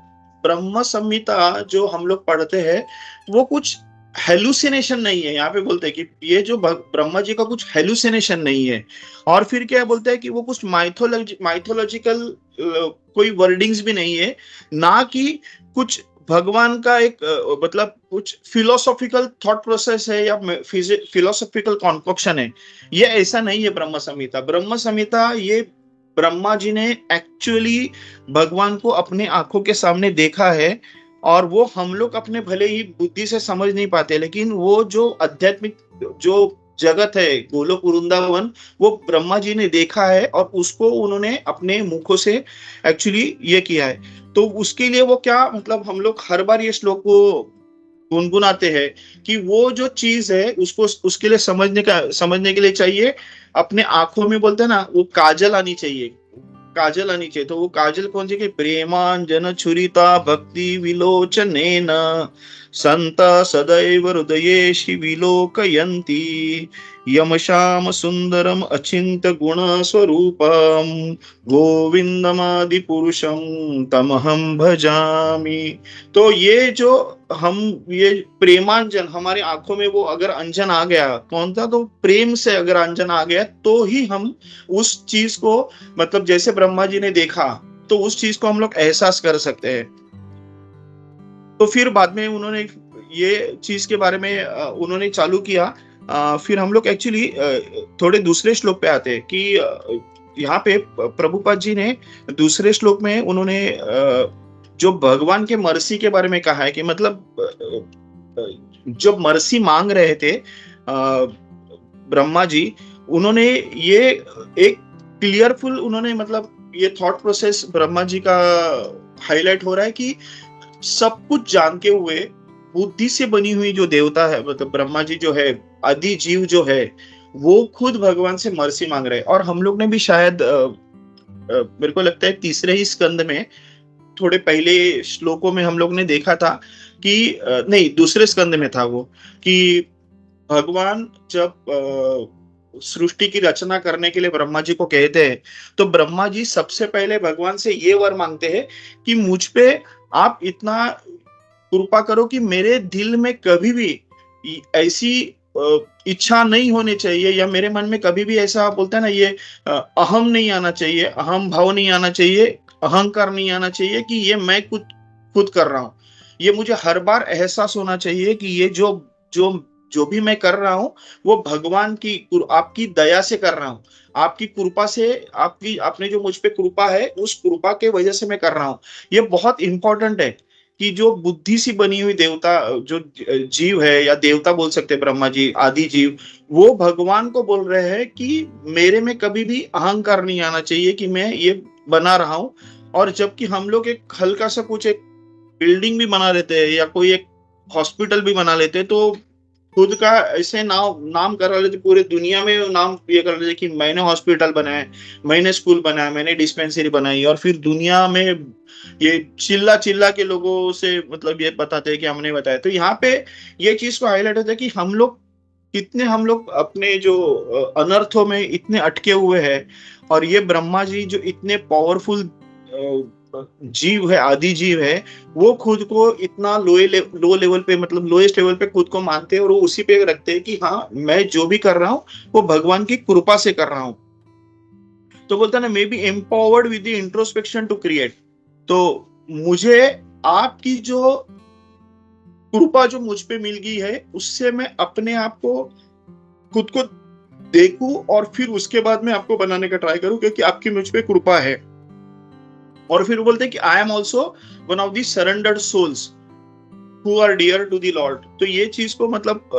[SPEAKER 2] ब्रह्म संहिता जो हम लोग पढ़ते हैं वो कुछ हेलुसिनेशन नहीं है। यहाँ पे बोलते हैं कि ये जो ब्रह्मा जी का कुछ हेलुसिनेशन नहीं है। और फिर क्या बोलते हैं कि वो कुछ माइथोलॉजिकल कोई वर्डिंग्स भी नहीं है, ना कि कुछ भगवान का एक मतलब कुछ फिलोसॉफिकल थॉट प्रोसेस है या फिलोसॉफिकल कॉन्कोक्शन है। ये ऐसा नहीं है ब्रह्म संहिता। ब्रह्म संहिता ये ब्रह्मा जी ने एक्चुअली भगवान को अपने आंखों के सामने देखा है, और वो हम लोग अपने भले ही बुद्धि से समझ नहीं पाते, लेकिन वो जो आध्यात्मिक जो जगत है गोलोक वृंदावन, वो ब्रह्मा जी ने देखा है और उसको उन्होंने अपने मुखों से एक्चुअली ये किया है। तो उसके लिए वो क्या मतलब हम लोग हर बार ये श्लोक को गुनगुनाते हैं कि वो जो चीज है उसको उसके लिए समझने के लिए चाहिए अपने आंखों में, बोलते हैं ना, वो काजल आनी चाहिए, काजल आनी चाहिए। तो वो काजल कौन सी कि प्रेमांजन छुरिता भक्ति विलोचनेन संत सदैव हृदयेषि विलोकयन्ति यम श्याम सुंदरम अचिंत गुण स्वरूपम गोविंदमादि पुरुषम तमहम भजामि। तो ये जो हम ये प्रेमांजन हमारी आंखों में वो अगर अंजन आ गया, कौन सा, तो प्रेम से अगर अंजन आ गया तो ही हम उस चीज को मतलब जैसे ब्रह्मा जी ने देखा तो उस चीज को हम लोग एहसास कर सकते हैं। तो फिर बाद में उन्होंने ये चीज के बारे में उन्होंने चालू किया। फिर हम लोग एक्चुअली थोड़े दूसरे श्लोक पे आते हैं कि यहाँ पे प्रभुपाद जी ने दूसरे श्लोक में उन्होंने जो भगवान के मर्सी के बारे में कहा है कि मतलब जब मर्सी मांग रहे थे ब्रह्मा जी, उन्होंने ये एक क्लियरफुल उन्होंने मतलब ये थॉट प्रोसेस ब्रह्मा जी का हाईलाइट हो रहा है कि सब कुछ जानते हुए बुद्धि से बनी हुई जो देवता है मतलब ब्रह्मा जी जो है, आदि जीव जो है, वो खुद भगवान से मर्सी मांग रहे हैं। और हम लोग ने भी शायद मेरे को लगता है तीसरे ही स्कंद में थोड़े पहले श्लोकों में हम लोग ने देखा था कि नहीं दूसरे स्कंद में था वो कि भगवान जब सृष्टि की रचना करने के लिए ब्रह्मा जी को कहते हैं तो ब्रह्मा जी सबसे पहले भगवान से ये वर मांगते हैं कि मुझ पे आप इतना कृपा करो कि मेरे दिल में कभी भी ऐसी इच्छा नहीं होनी चाहिए या मेरे मन में कभी भी ऐसा बोलते हैं ना ये अहम नहीं आना चाहिए, अहम भाव नहीं आना चाहिए, अहंकार नहीं आना चाहिए कि ये मैं कुछ खुद कर रहा हूँ। ये मुझे हर बार एहसास होना चाहिए कि ये जो जो जो भी मैं कर रहा हूँ वो भगवान की आपकी दया से कर रहा हूँ, आपकी कृपा से, आपकी आपने जो मुझ पे कृपा है उस कृपा के वजह से मैं कर रहा हूँ। ये बहुत इंपॉर्टेंट है कि जो बुद्धि से बनी हुई देवता जो जीव है या देवता बोल सकते हैं ब्रह्मा जी आदि जीव, वो भगवान को बोल रहे हैं कि मेरे में कभी भी अहंकार नहीं आना चाहिए कि मैं ये बना रहा हूँ। और जबकि हम लोग एक हल्का सा कुछ एक बिल्डिंग भी बना लेते हैं या कोई एक हॉस्पिटल भी बना लेते हैं तो खुद का ऐसे नाम करा लेते, पूरे दुनिया में नाम ये कर लेते कि मैंने हॉस्पिटल बनाया, मैंने स्कूल बनाया, मैंने डिस्पेंसरी बनाई, और फिर दुनिया में ये चिल्ला चिल्ला के लोगों से मतलब ये बताते हैं कि हमने बताया। तो यहाँ पे ये चीज को हाईलाइट होता है कि हम लोग अपने जो अनर्थों में इतने अटके हुए हैं, और ये ब्रह्मा जी जो इतने पावरफुल जीव है, आदि जीव है, वो खुद को इतना लो लेवल पे मतलब लोएस्ट लेवल पे खुद को मानते हैं और वो उसी पे रखते हैं कि हाँ मैं जो भी कर रहा हूँ वो भगवान की कृपा से कर रहा हूँ। तो बोलता है ना may be empowered with the introspection to create. तो मुझे आपकी जो कृपा जो मुझ पे मिल गई है उससे मैं अपने आप को खुद को देखूं और फिर उसके बाद में आपको बनाने का ट्राई करूं क्योंकि आपकी मुझ पे कृपा है। और फिर वो बोलते हैं कि I am also one of the surrendered souls who are dear to the Lord. तो ये चीज को मतलब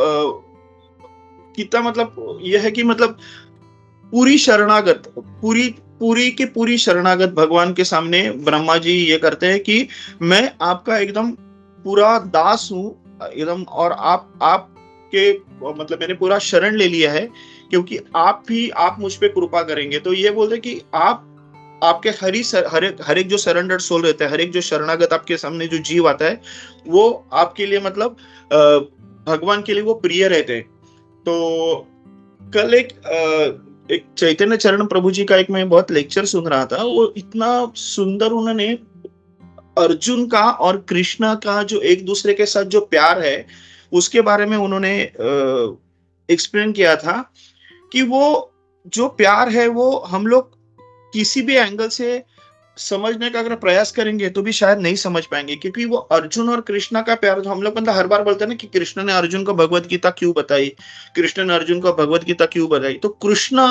[SPEAKER 2] कितना मतलब ये है कि मतलब पूरी शरणागत पूरी शरणागत भगवान के सामने ब्रह्मा जी ये करते हैं कि मैं आपका एकदम पूरा दास हूँ एकदम, और आपके मतलब मैंने पूरा शरण ले लिया है क्योंकि आप मुझ पे कृपा करेंगे। तो ये बोलते हैं कि आपके हर एक जो सरेंडर्ड सोल रहता है, हर एक जो शरणागत आपके सामने जो जीव आता है वो आपके लिए मतलब भगवान के लिए वो प्रिय रहते हैं। तो कल एक चैतन्य चरण प्रभु जी का एक मैं बहुत लेक्चर सुन रहा था, वो इतना सुंदर उन्होंने अर्जुन का और कृष्णा का जो एक दूसरे के साथ जो प्यार है उसके बारे में उन्होंने एक्सप्लेन किया था कि वो जो प्यार है वो हम लोग किसी भी एंगल से समझने का अगर प्रयास करेंगे तो भी शायद नहीं समझ पाएंगे, क्योंकि वो अर्जुन और कृष्णा का प्यार जो हम लोग मतलब हर बार बोलते हैं ना कि कृष्ण ने अर्जुन को भगवत गीता क्यों बताई, कृष्ण ने अर्जुन को भगवत गीता क्यों बताई। तो कृष्णा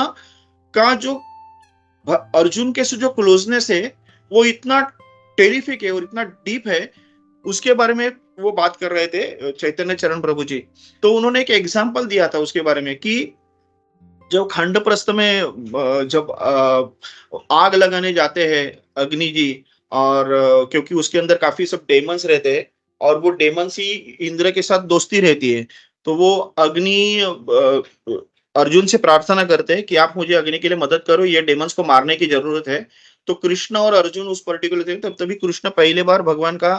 [SPEAKER 2] का जो अर्जुन के से जो क्लोजनेस है वो इतना टेरिफिक है और इतना डीप है उसके बारे में वो बात कर रहे थे चैतन्य चरण प्रभु जी। तो उन्होंने एक एग्जाम्पल दिया था उसके बारे में कि जब खंडप्रस्थ में जब आग लगाने जाते हैं अग्नि जी, और क्योंकि उसके अंदर काफी सब डेमंस रहते हैं, और वो डेमंस ही इंद्र के साथ दोस्ती रहती है। तो वो अग्नि अर्जुन से प्रार्थना करते हैं कि आप मुझे अग्नि के लिए मदद करो, ये डेमंस को मारने की जरूरत है। तो कृष्ण और अर्जुन उस पर्टिकुलर दिन, तब तभी कृष्ण पहले बार भगवान का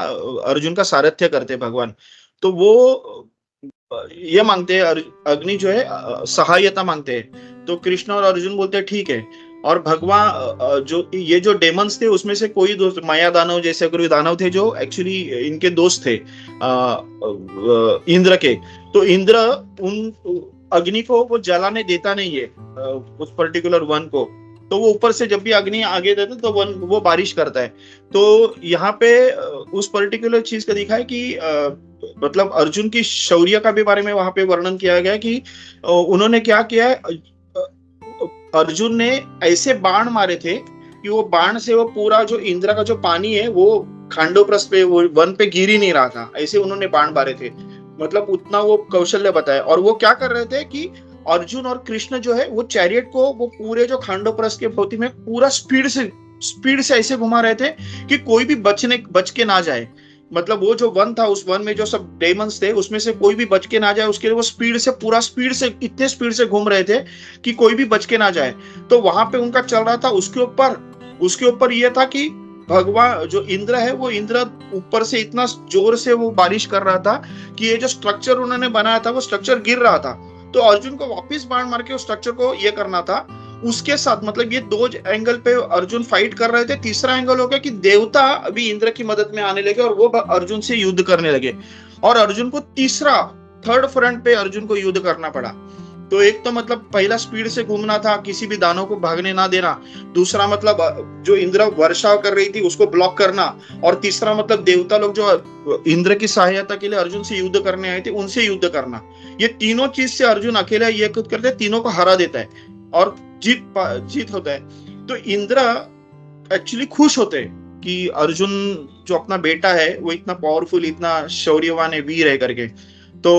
[SPEAKER 2] अर्जुन का सारथ्य करते हैं भगवान। तो वो ये मांगते हैं, अग्नि जो है सहायता मांगते हैं। तो कृष्ण और अर्जुन बोलते हैं ठीक है। और भगवान जो ये जो डेमंस थे उसमें से कोई दोस्त, माया दानव जैसे कोई दानव थे जो एक्चुअली इनके दोस्त थे इंद्र के। तो इंद्र उन अग्नि को वो जलाने देता नहीं है उस पर्टिकुलर वन को। तो वो ऊपर से जब भी अग्नि आगे देता तो वन वो बारिश करता है। तो यहाँ पे उस पर्टिकुलर चीज का दिखा है कि मतलब अर्जुन की शौर्य का भी बारे में वहां पे वर्णन किया गया कि उन्होंने क्या किया है, अर्जुन ने ऐसे बाण मारे थे कि वो बाण से वो पूरा जो इंद्र का जो पानी है वो खांडोप्रस्थ पे, वो वन पे गिर ही नहीं रहा था। ऐसे उन्होंने बाण मारे थे, मतलब उतना वो कौशल्य बताया। और वो क्या कर रहे थे कि अर्जुन और कृष्ण जो है वो चैरियट को वो पूरे जो खांडोप्रस्थ के भौती में पूरा स्पीड से ऐसे घुमा रहे थे कि कोई भी बच के ना जाए। मतलब वो जो वन था, उस वन में जो सब डेमंस थे उसमें से कोई भी बच के ना जाए, उसके लिए वो पूरा स्पीड से इतने स्पीड से घूम रहे थे कि कोई भी बच के ना जाए। तो वहां पे उनका चल रहा था उसके ऊपर ये था कि भगवान जो इंद्र है वो इंद्र ऊपर से इतना जोर से वो बारिश कर रहा था कि ये जो स्ट्रक्चर उन्होंने बनाया था वो स्ट्रक्चर गिर रहा था। तो अर्जुन को वापस बाण मार के उस स्ट्रक्चर को ये करना था। उसके साथ मतलब ये दो एंगल पे अर्जुन फाइट कर रहे थे। तीसरा एंगल हो गया कि देवता अभी इंद्र की मदद में आने लगे और वो अर्जुन से युद्ध करने लगे। और अर्जुन को थर्ड फ्रंट पे अर्जुन को युद्ध करना पड़ा। तो एक तो मतलब पहला स्पीड से घूमना था, किसी भी दानव को भागने ना देना। दूसरा मतलब जो इंद्र वर्षा कर रही थी उसको ब्लॉक करना। और तीसरा मतलब देवता लोग जो इंद्र की सहायता के लिए अर्जुन से युद्ध करने आए थे उनसे युद्ध करना। ये तीनों चीज से अर्जुन अकेला ये कुछ करते, तीनों को हरा देता है और जीत होता है। तो इंद्र एक्चुअली खुश होते हैं कि अर्जुन जो अपना बेटा है वो इतना पावरफुल, इतना शौर्यवान है, वीर है करके। तो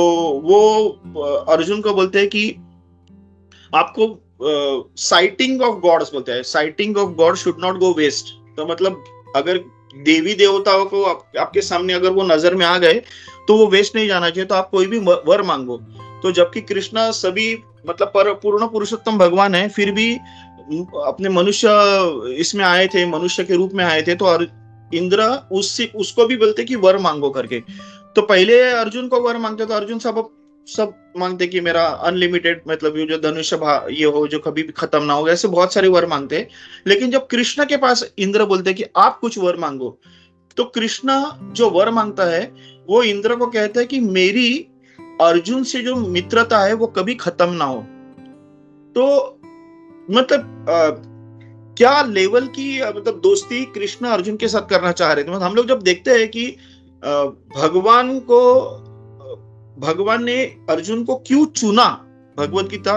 [SPEAKER 2] वो अर्जुन को बोलते हैं कि आपको साइटिंग ऑफ गॉड्स बोलते हैं, sighting of God should not go waste. तो मतलब अगर देवी देवताओं को आपके सामने अगर वो नजर में आ गए तो वो वेस्ट नहीं जाना चाहिए। तो आप कोई भी वर मांगो। तो जबकि कृष्णा सभी मतलब पूर्ण पुरुषोत्तम भगवान है, फिर भी अपने मनुष्य इसमें आए थे, मनुष्य के रूप में आए थे। तो इंद्र उसको भी बोलते कि वर मांगो करके। तो पहले अर्जुन को वर मांगते तो अर्जुन सब मांगते कि मेरा अनलिमिटेड, मतलब ये जो धनुष्य ये हो जो कभी भी खत्म ना हो, ऐसे बहुत सारे वर मांगते। लेकिन जब कृष्ण के पास इंद्र बोलते कि आप कुछ वर मांगो, तो कृष्ण जो वर मांगता है वो इंद्र को कहता है कि मेरी अर्जुन से जो मित्रता है वो कभी खत्म ना हो। तो मतलब क्या लेवल की मतलब दोस्ती कृष्ण अर्जुन के साथ करना चाह रहे थे। मतलब हम लोग जब देखते हैं कि भगवान ने अर्जुन को क्यों चुना भगवत गीता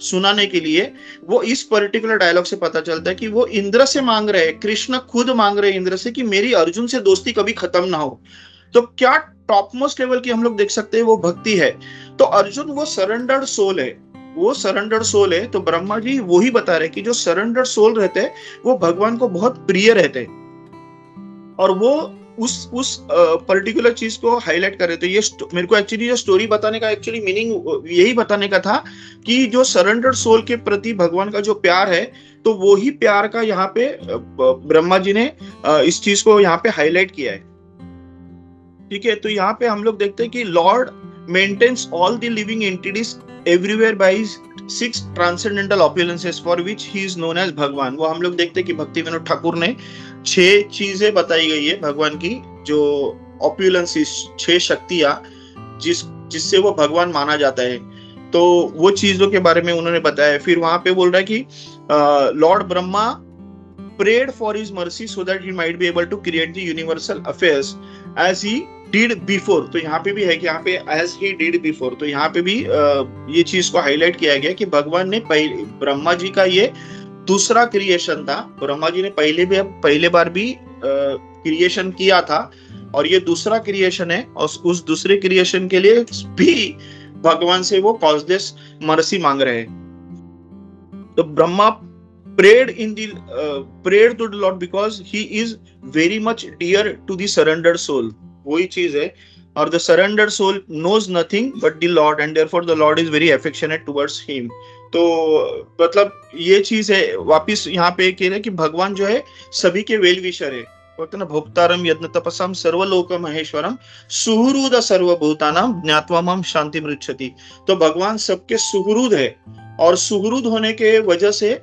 [SPEAKER 2] सुनाने के लिए, वो इस पर्टिकुलर डायलॉग से पता चलता है कि वो इंद्र से मांग रहे हैं, कृष्ण खुद मांग रहे हैं इंद्र से कि मेरी अर्जुन से दोस्ती कभी खत्म ना हो। तो क्या टॉप मोस्ट लेवल की हम लोग देख सकते हैं वो भक्ति है। तो अर्जुन वो सरेंडर्ड सोल है, वो सरेंडर्ड सोल है। तो ब्रह्मा जी वही बता रहे कि जो सरेंडर्ड सोल रहते हैं वो भगवान को बहुत प्रिय रहते हैं। और वो उस पर्टिकुलर चीज को हाईलाइट कर रहे थे। ये मेरे को एक्चुअली जो स्टोरी बताने का एक्चुअली मीनिंग यही बताने का था कि जो सरेंडर्ड सोल के प्रति भगवान का जो प्यार है, तो वो ही प्यार का यहाँ पे ब्रह्मा जी ने इस चीज को यहाँ पे हाईलाइट किया है। ठीक है। तो यहाँ पे हम लोग देखते हैं कि Lord maintains all the living entities everywhere by his 6 transcendental opulences for which he is known as Bhagavan. वो हम लोग देखते हैं कि भक्ति विनोद ठाकुर ने 6 चीजें बताई गई है भगवान की, जो ऑपुलेंसेस 6 शक्तियां जिससे वो भगवान माना जाता है। तो वो चीजों के बारे में उन्होंने बताया। फिर वहां पे बोल रहा है कि Lord Brahma prayed for his mercy so that he might be able to create the universal affairs as he did before। तो यहाँ पे भी है कि यहाँ पे as he did before, तो यहाँ पे भी ये चीज को हाईलाइट किया गया कि भगवान ने ब्रह्मा जी का ये दूसरा क्रिएशन था। ब्रह्मा जी ने पहले बार भी क्रिएशन किया था, और ये दूसरा क्रिएशन है, और उस दूसरे क्रिएशन के लिए भी भगवान से वो कॉजलेस मर्सी मांग रहे हैं। तो Brahma prayed in the prayed to the Lord because he is very much dear to the surrendered soul. वही चीज है, और the surrendered soul knows nothing but the Lord and therefore the Lord is very affectionate towards him. तो मतलब ये चीज है, वापिस यहाँ पे कह रहे कि भगवान जो है सभी के वेल विशर है, बोलते ना भोक्तारम यज्ञ तपसाम सर्वलोक महेश्वरम सुहृद सर्वभूतानाम ज्ञात्वा माम शांति मृच्छति। तो भगवान सबके सुहृद है, और सुहृद होने के वजह से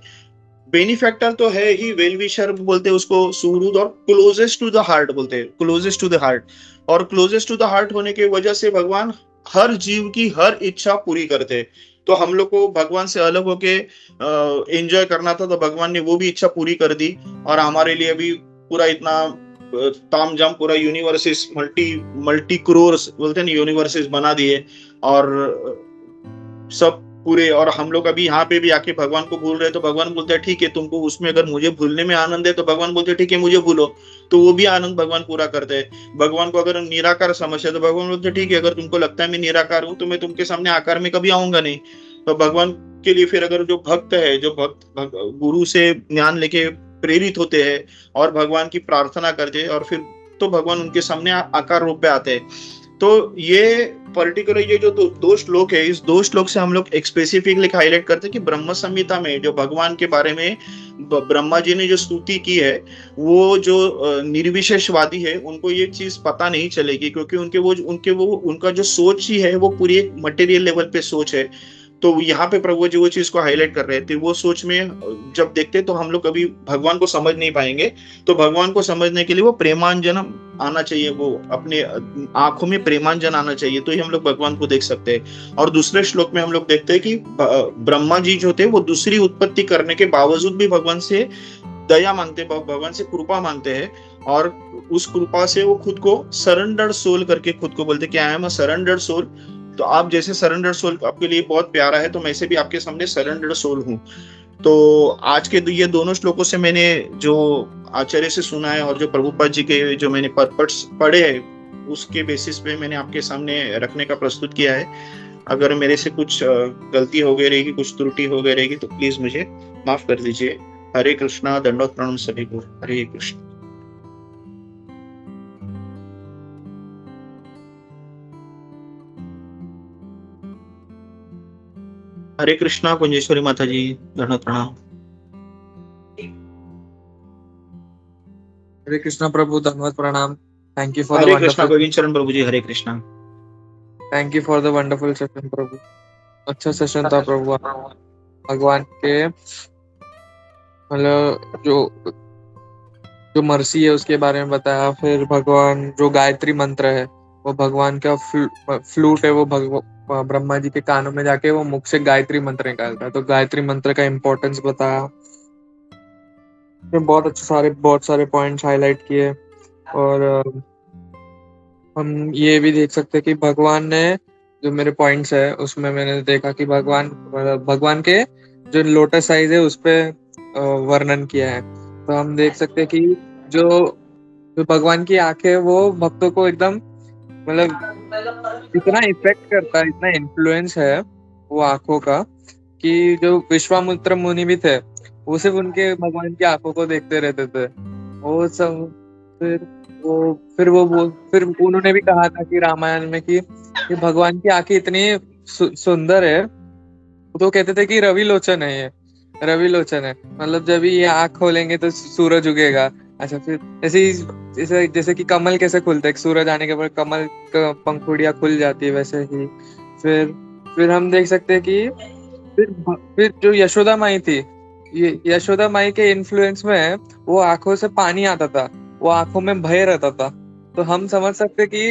[SPEAKER 2] बेनिफैक्टर तो है ही, वेल विशर बोलते हैं उसको सुहृद, और क्लोजेस्ट टू द हार्ट बोलते हैं, क्लोजेस्ट टू द हार्ट। और क्लोजेस्ट टू द हार्ट होने की वजह से भगवान हर जीव की हर इच्छा पूरी करते हैं। तो हम लोग को भगवान से अलग होके एंजॉय करना था, तो भगवान ने वो भी इच्छा पूरी कर दी, और हमारे लिए भी पूरा इतना ताम जाम पूरा यूनिवर्सेस मल्टी क्रोर्स बोलते हैं ना यूनिवर्सेस बना दिए, और सब पूरे। और हम लोग अभी यहाँ पे भी आके भगवान को भूल रहे, तो भगवान बोलते हैं ठीक है, तुमको उसमें अगर मुझे भूलने में आनंद है तो भगवान बोलते हैं ठीक है मुझे भूलो, तो वो भी आनंद भगवान पूरा करते हैं। भगवान को अगर निराकार समझ है तो भगवान बोलते हैं ठीक है, अगर तुमको लगता है मैं निराकार हूँ तो मैं तुमके सामने आकार में कभी आऊंगा नहीं। तो भगवान के लिए फिर अगर जो भक्त है, जो भक्त गुरु से ज्ञान लेके प्रेरित होते हैं और भगवान की प्रार्थना करते हैं, और फिर तो भगवान उनके सामने आकार रूप में आते हैं। तो ये पर्टिकुलर ये जो दो श्लोक है, इस दो श्लोक से हम लोग स्पेसिफिकली हाईलाइट करते हैं कि ब्रह्म संहिता में जो भगवान के बारे में ब्रह्मा जी ने जो स्तुति की है, वो जो निर्विशेषवादी है उनको ये चीज पता नहीं चलेगी, क्योंकि उनका जो सोच ही है वो पूरी एक मटेरियल लेवल पे सोच है। तो यहाँ पे प्रभु जी वो चीज को हाईलाइट कर रहे थे, वो सोच में जब देखते तो हम लोग कभी भगवान को समझ नहीं पाएंगे। तो भगवान को समझने के लिए वो प्रेमांजन आना चाहिए, वो अपने आंखों में प्रेमांजन आना चाहिए, तो ही हम लोग भगवान को देख सकते हैं। और दूसरे श्लोक में हम लोग देखते हैं कि ब्रह्मा जी जो थे वो दूसरी उत्पत्ति करने के बावजूद भी भगवान से दया मांगते, भगवान से कृपा मांगते हैं, और उस कृपा से वो खुद को सरेंडर्ड सोल करके खुद को बोलते कि I am a surrendered soul. तो आप जैसे सरेंडर्ड सोल आपके लिए बहुत प्यारा है, तो मैं से भी आपके सामने सरेंडर्ड सोल हूँ। तो आज के ये दोनों श्लोकों से मैंने जो आचार्य से सुना है और जो प्रभुपाद जी के जो मैंने पर्पट्स पढ़े हैं, उसके बेसिस पे मैंने आपके सामने रखने का प्रस्तुत किया है। अगर मेरे से कुछ गलती हो गई रहेगी, कुछ त्रुटि हो गई रहेगी, तो प्लीज मुझे माफ कर दीजिए। हरे कृष्णा, दंडोत प्रणाम सभी को। हरे कृष्ण। हरे कृष्णा कुंजेश्वरी माता जी, दंडोत प्रणाम।
[SPEAKER 3] हरे कृष्णा प्रभु, धन्यवाद प्रणाम। Thank you for the
[SPEAKER 2] Hare Krishna
[SPEAKER 3] wonderful,
[SPEAKER 2] Govind Charan प्रभु जी, Hare Krishna.
[SPEAKER 3] Thank you for the wonderful session प्रभु। अच्छा सेशन था प्रभु। भगवान के मतलब जो मर्सी है उसके बारे में बताया, फिर भगवान जो गायत्री मंत्र है वो भगवान का फ्लूट है, वो ब्रह्मा जी के कानों में जाके वो मुख से गायत्री मंत्र निकालता है, तो गायत्री मंत्र का इम्पोर्टेंस बताया। बहुत सारे पॉइंट्स हाईलाइट किए। और हम ये भी देख सकते हैं कि भगवान ने जो मेरे पॉइंट्स है उसमें मैंने देखा कि भगवान के जो लोटस साइज है उस पे वर्णन किया है। तो हम देख सकते हैं कि जो भगवान की आंखें वो भक्तों को एकदम मतलब इतना इफेक्ट करता है, इतना इन्फ्लुएंस है वो आंखों का, कि जो विश्वामित्र मुनि भी थे वो सिर्फ उनके भगवान की आंखों को देखते रहते थे। वो सब फिर उन्होंने भी कहा था कि रामायण में कि भगवान की आंखें इतनी सुंदर है, तो कहते थे कि रवि लोचन है, ये रवि लोचन है, मतलब जब ये आंख खोलेंगे तो सूरज उगेगा। अच्छा, फिर जैसे कि कमल कैसे खुलता है, सूरज आने के बाद कमल का पंखुड़ियां खुल जाती है, वैसे ही फिर हम देख सकते हैं कि फिर जो यशोदा माई थी, यशोदा माई के इन्फ्लुएंस में वो आंखों से पानी आता था, वो आंखों में भय रहता था। तो हम समझ सकते कि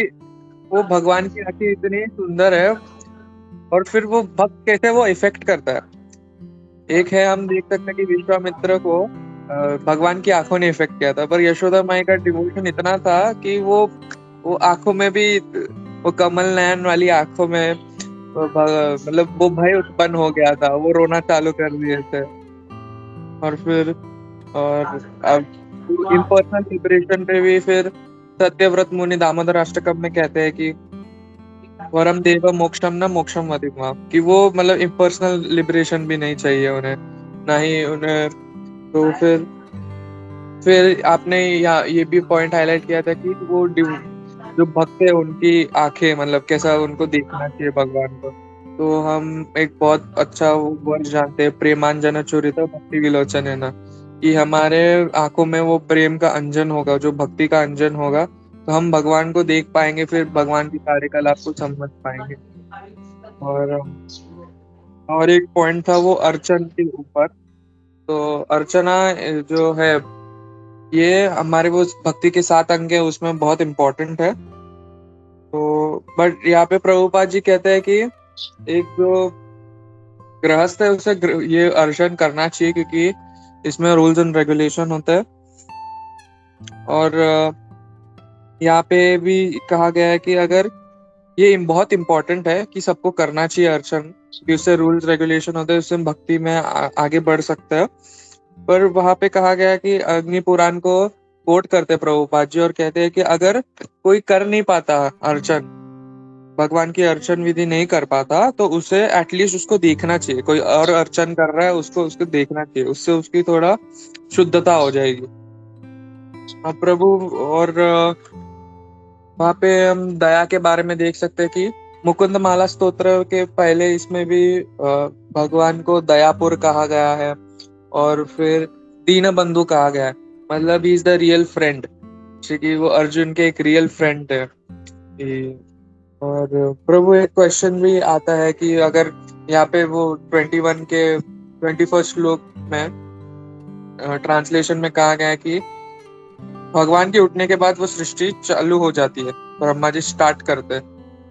[SPEAKER 3] वो भगवान की आंखें इतनी सुंदर है, और फिर वो भक्त कैसे वो इफेक्ट करता है। एक है, हम देख सकते हैं कि विश्वामित्र को भगवान की आंखों ने इफेक्ट किया था, पर यशोदा माई का डिवोशन इतना था कि वो आंखों में भी, वो कमल नयन वाली आंखों में मतलब वो भय उत्पन्न हो गया था, वो रोना चालू कर दिए थे। और अब इम्पर्सनल लिबरेशन पे भी फिर सत्यव्रत मुनि दामोदर अष्टकम में कहते हैं कि वरम देव मोक्षम न मोक्षम अधिमा, कि वो मतलब इम्पर्सनल लिबरेशन भी नहीं चाहिए उन्हें, ना ही उन्हें। तो फिर आपने ये भी पॉइंट हाईलाइट किया था कि वो जो भक्त है उनकी आंखें, मतलब कैसा उनको देखना चाहिए भगवान को। तो हम एक बहुत अच्छा वर्ड जानते हैं, प्रेमांजन चूरित भक्ति विलोचन है ना, कि हमारे आंखों में वो प्रेम का अंजन होगा, जो भक्ति का अंजन होगा, तो हम भगवान को देख पाएंगे, फिर भगवान की कार्यकलाप को समझ पाएंगे। और एक पॉइंट था वो अर्चन के ऊपर। तो अर्चना जो है, ये हमारे वो भक्ति के 7 अंग है उसमें बहुत इम्पोर्टेंट है। तो बट यहाँ पे प्रभुपाद जी कहते हैं कि एक जो गृहस्थ है उसे ये अर्चन करना चाहिए, क्योंकि इसमें रूल्स एंड रेगुलेशन होते हैं। और यहाँ पे भी कहा गया है कि अगर ये बहुत इम्पोर्टेंट है कि सबको करना चाहिए अर्चन, कि उससे रूल्स रेगुलेशन होते हैं, उससे हम भक्ति में आगे बढ़ सकते हैं। पर वहां पे कहा गया कि अग्नि पुराण को कोट करते प्रभुपाद जी और कहते हैं कि अगर कोई कर नहीं पाता अर्चन, भगवान की अर्चन विधि नहीं कर पाता, तो उसे एटलीस्ट उसको देखना चाहिए। कोई और अर्चन कर रहा है, उसको देखना चाहिए, उससे उसकी थोड़ा शुद्धता हो जाएगी। अब प्रभु और वहाँ पे हम दया के बारे में देख सकते हैं कि मुकुंद माला स्तोत्र के पहले इसमें भी भगवान को दयापुर कहा गया है, और फिर दीन बंधु कहा गया है, मतलब he is the real friend, कि वो अर्जुन के एक रियल फ्रेंड है। और प्रभु एक क्वेश्चन भी आता है कि अगर यहाँ पे वो 21 के 21 श्लोक में ट्रांसलेशन में कहा गया है कि भगवान के उठने के बाद वो सृष्टि चालू हो जाती है, ब्रह्मा जी स्टार्ट करते हैं।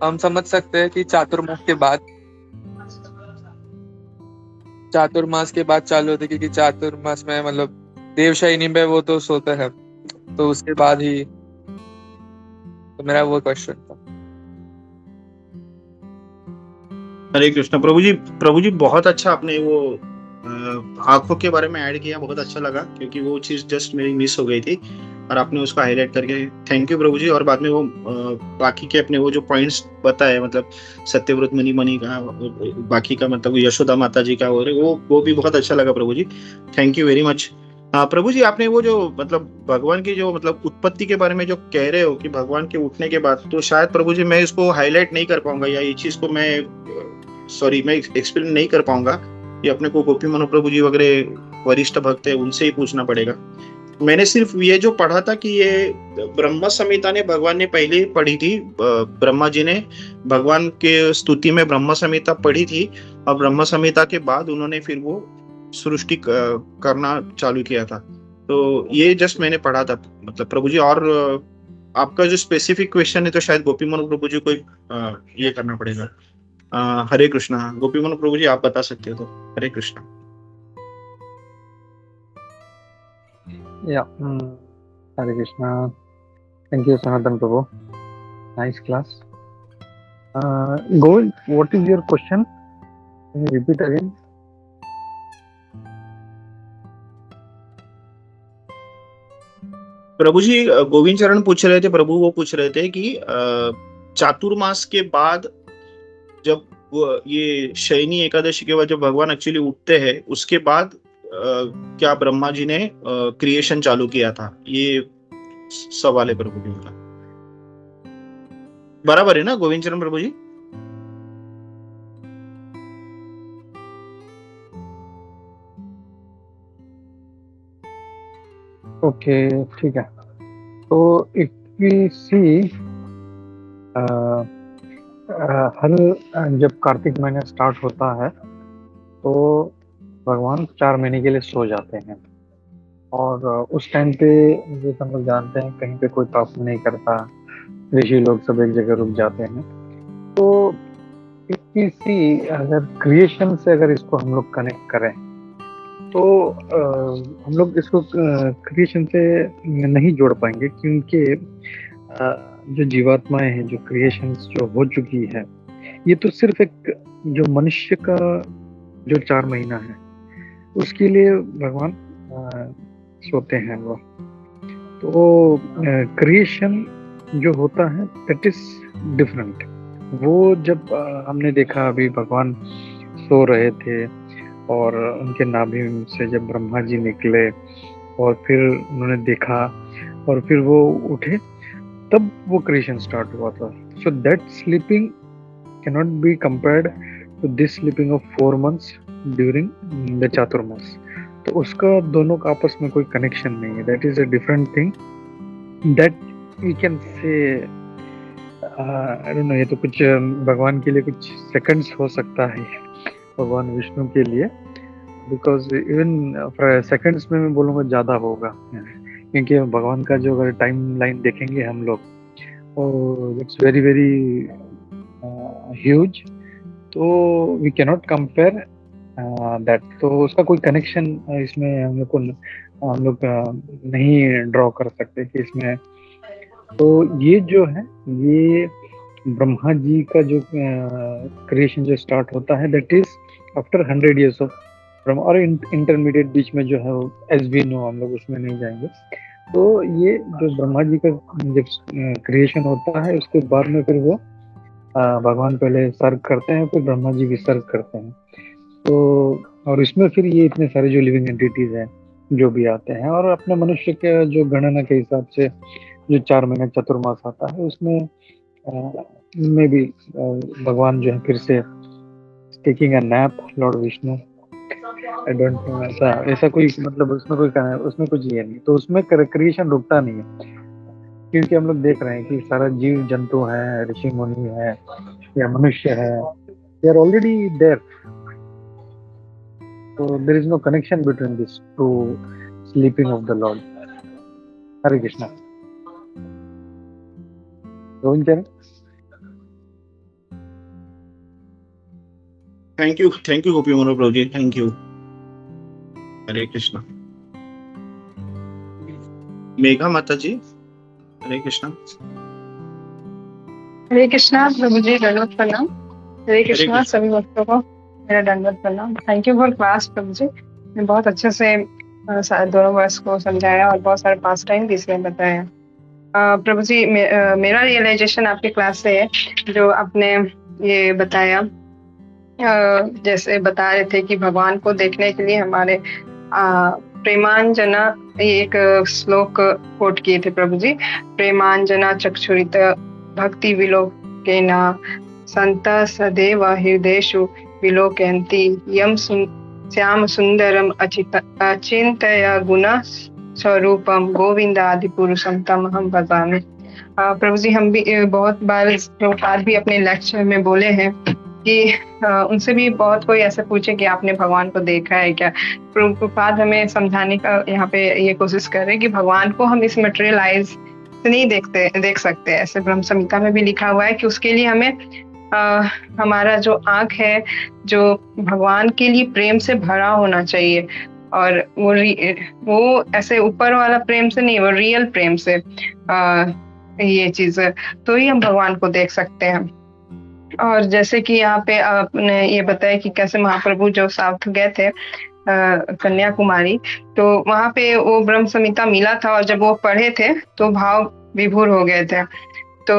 [SPEAKER 3] हम समझ सकते हैं कि चातुर्मास के बाद चालू होती है, क्योंकि चातुर्मास में मतलब देवशयनी में वो तो सोते हैं, तो उसके बाद ही। तो मेरा वो क्वेश्चन था।
[SPEAKER 2] हरे कृष्ण। प्रभु जी बहुत अच्छा आपने वो आंखों के बारे में ऐड किया, बहुत अच्छा लगा, क्योंकि वो चीज जस्ट मेरी मिस हो गई थी और आपने उसको हाईलाइट करके थैंक यू प्रभु जी। और बाद में वो बाकी के अपने वो जो पॉइंट्स बताए, मतलब सत्यव्रत मुनि का, बाकी का मतलब यशोदा माता जी का, और वो भी बहुत अच्छा लगा प्रभु जी, थैंक यू वेरी मच। प्रभु जी आपने वो जो मतलब भगवान की जो मतलब उत्पत्ति के बारे में जो कह रहे हो कि भगवान के उठने के बाद, तो शायद प्रभु जी मैं इसको हाईलाइट नहीं कर पाऊंगा, या ये चीज को मैं एक्सप्लेन नहीं कर पाऊंगा, ये अपने को गोपी मनो प्रभु जी वगैरह वरिष्ठ भक्त है उनसे ही पूछना पड़ेगा। मैंने सिर्फ ये जो पढ़ा था कि ये ब्रह्म संहिता ने भगवान ने पहले ही पढ़ी थी, ब्रह्मा जी ने भगवान के स्तुति में ब्रह्म संहिता पढ़ी थी, और ब्रह्म संहिता के बाद उन्होंने फिर वो सृष्टि करना चालू किया था। तो ये जस्ट मैंने पढ़ा था मतलब प्रभु जी। और आपका जो स्पेसिफिक क्वेश्चन है तो शायद गोपी मनो प्रभु जी को ये करना पड़ेगा। हरे कृष्णा। गोपी मनो प्रभु जी आप बता सकते हो तो। हरे Krishna.
[SPEAKER 4] Yeah. Hare Krishna. Thank you, Sanatan Prabhu. Nice class. Govind, what is your question? Can you repeat again?
[SPEAKER 2] प्रभु जी गोविंद चरण पूछ रहे थे, प्रभु वो पूछ रहे थे कि चातुर्मास के बाद जब ये शयनी एकादशी के बाद जब भगवान एक्चुअली उठते हैं, उसके बाद क्या ब्रह्मा जी ने क्रिएशन चालू किया था, ये सवाल है प्रभु जी का। बराबर है ना गोविंद चरण प्रभु जी?
[SPEAKER 4] ओके, ठीक है। तो इफ वी सी हर जब कार्तिक महीना स्टार्ट होता है तो भगवान 4 महीने के लिए सो जाते हैं, और उस टाइम पे जैसे हम लोग जानते हैं कहीं पे कोई तप नहीं करता, ऋषि लोग सब एक जगह रुक जाते हैं। तो इसी अगर क्रिएशन से अगर इसको हम लोग कनेक्ट करें तो हम लोग इसको क्रिएशन से नहीं जोड़ पाएंगे, क्योंकि जो जीवात्माएं हैं, जो क्रिएशन जो हो चुकी है, ये तो सिर्फ एक जो मनुष्य का जो 4 महीना है उसके लिए भगवान सोते हैं वो। तो क्रिएशन जो होता है दैट इज डिफरेंट। वो जब हमने देखा अभी भगवान सो रहे थे और उनके नाभि से जब ब्रह्मा जी निकले और फिर उन्होंने देखा और फिर वो उठे, तब वो क्रिएशन स्टार्ट हुआ था। So that sleeping cannot be compared to this sleeping of 4 months during the Chaturmas. तो उसका दोनों का आपस में कोई कनेक्शन नहीं है। That is a different thing that we can say. I don't know, ये तो कुछ भगवान के लिए कुछ सेकंड्स हो सकता है भगवान विष्णु के लिए, बिकॉज इवन सेकंड्स में मैं बोलूँगा ज़्यादा होगा, क्योंकि भगवान का जो अगर टाइम लाइन देखेंगे हम लोग, इट्स वेरी वेरी ह्यूज। तो वी कैनॉट कंपेयर दैट। तो उसका कोई कनेक्शन इसमें हम लोग नहीं ड्रॉ कर सकते कि इसमें। तो ये जो है, ये ब्रह्मा जी का जो क्रिएशन जो स्टार्ट होता है that is after 100 years of Brahma, और इंटरमीडिएट बीच में जो है एज वी नो, हम लोग उसमें नहीं जाएंगे। तो ये जो ब्रह्मा जी का जब क्रिएशन होता है उसके बाद में फिर वो भगवान पहले सर्व करते हैं, फिर ब्रह्मा जी भी सर्व करते हैं। तो और इसमें फिर ये इतने सारे जो लिविंग एंटिटीज हैं जो भी आते हैं, और अपने मनुष्य के जो गणना के हिसाब से जो 4 महीने चतुर्मास आता है उसमें में भी भगवान जो है फिर से taking a nap, Lord Vishnu. I don't know, ऐसा कोई मतलब उसमें कुछ ये नहीं। तो उसमें क्रिएशन रुकता नहीं है, क्योंकि हम लोग देख रहे हैं कि सारा जीव जंतु है, ऋषि मुनि है या मनुष्य है, they are already there. So there is no connection between these two sleeping of the Lord. Hare Krishna. Rohin Charan.
[SPEAKER 2] Thank you, Gopi Mano Prabhuji. Thank you. Hare Krishna. Megha Mataji. Hare Krishna.
[SPEAKER 5] हरे कृष्णा प्रभु जी, दंडवत प्रणाम। हरे कृष्णा
[SPEAKER 2] कृष्णा।
[SPEAKER 5] सभी भक्तों को मेरा दंडवत प्रणाम। थैंक यू फॉर क्लास प्रभु जी, ने बहुत अच्छे से दोनों वर्ष को समझाया और बहुत सारे पास टाइम भी इसमें बताया। प्रभु जी, मेरा रियलाइजेशन आपके क्लास से है, जो आपने ये बताया, जैसे बता रहे थे कि भगवान को देखने के लिए हमारे प्रेमांजना, ये एक श्लोक कोट किए थे प्रभु जी। प्रेमांजना चक्षुरित भक्ति विलोकेना संता सदैव हृदयेषु विलोकयन्ति यम श्याम सुंदरम अचिंत्य गुण स्वरूपम गोविंदादि पुरुषम तमहम भजामि। प्रभु जी, हम भी बहुत बार प्रभुपाद भी अपने लेक्चर में बोले हैं कि उनसे भी बहुत कोई ऐसे पूछे कि आपने भगवान को देखा है क्या। प्रभुपाद हमें समझाने का यहाँ पे ये कोशिश कर रहे हैं कि भगवान को हम इस मटेरियल आइज से नहीं देख सकते। ऐसे ब्रह्म संहिता में भी लिखा हुआ है कि उसके लिए हमें हमारा जो आंख है, जो भगवान के लिए प्रेम से भरा होना चाहिए, और वो ऐसे ऊपर वाला प्रेम से नहीं, वो रियल प्रेम से ये चीज, तो ही हम भगवान को देख सकते हैं। और जैसे कि यहाँ पे आपने ये बताया कि कैसे महाप्रभु जो साउथ गए थे कन्याकुमारी, तो वहां पे वो ब्रह्म संहिता मिला था, और जब वो पढ़े थे तो भाव विभोर हो गए थे। तो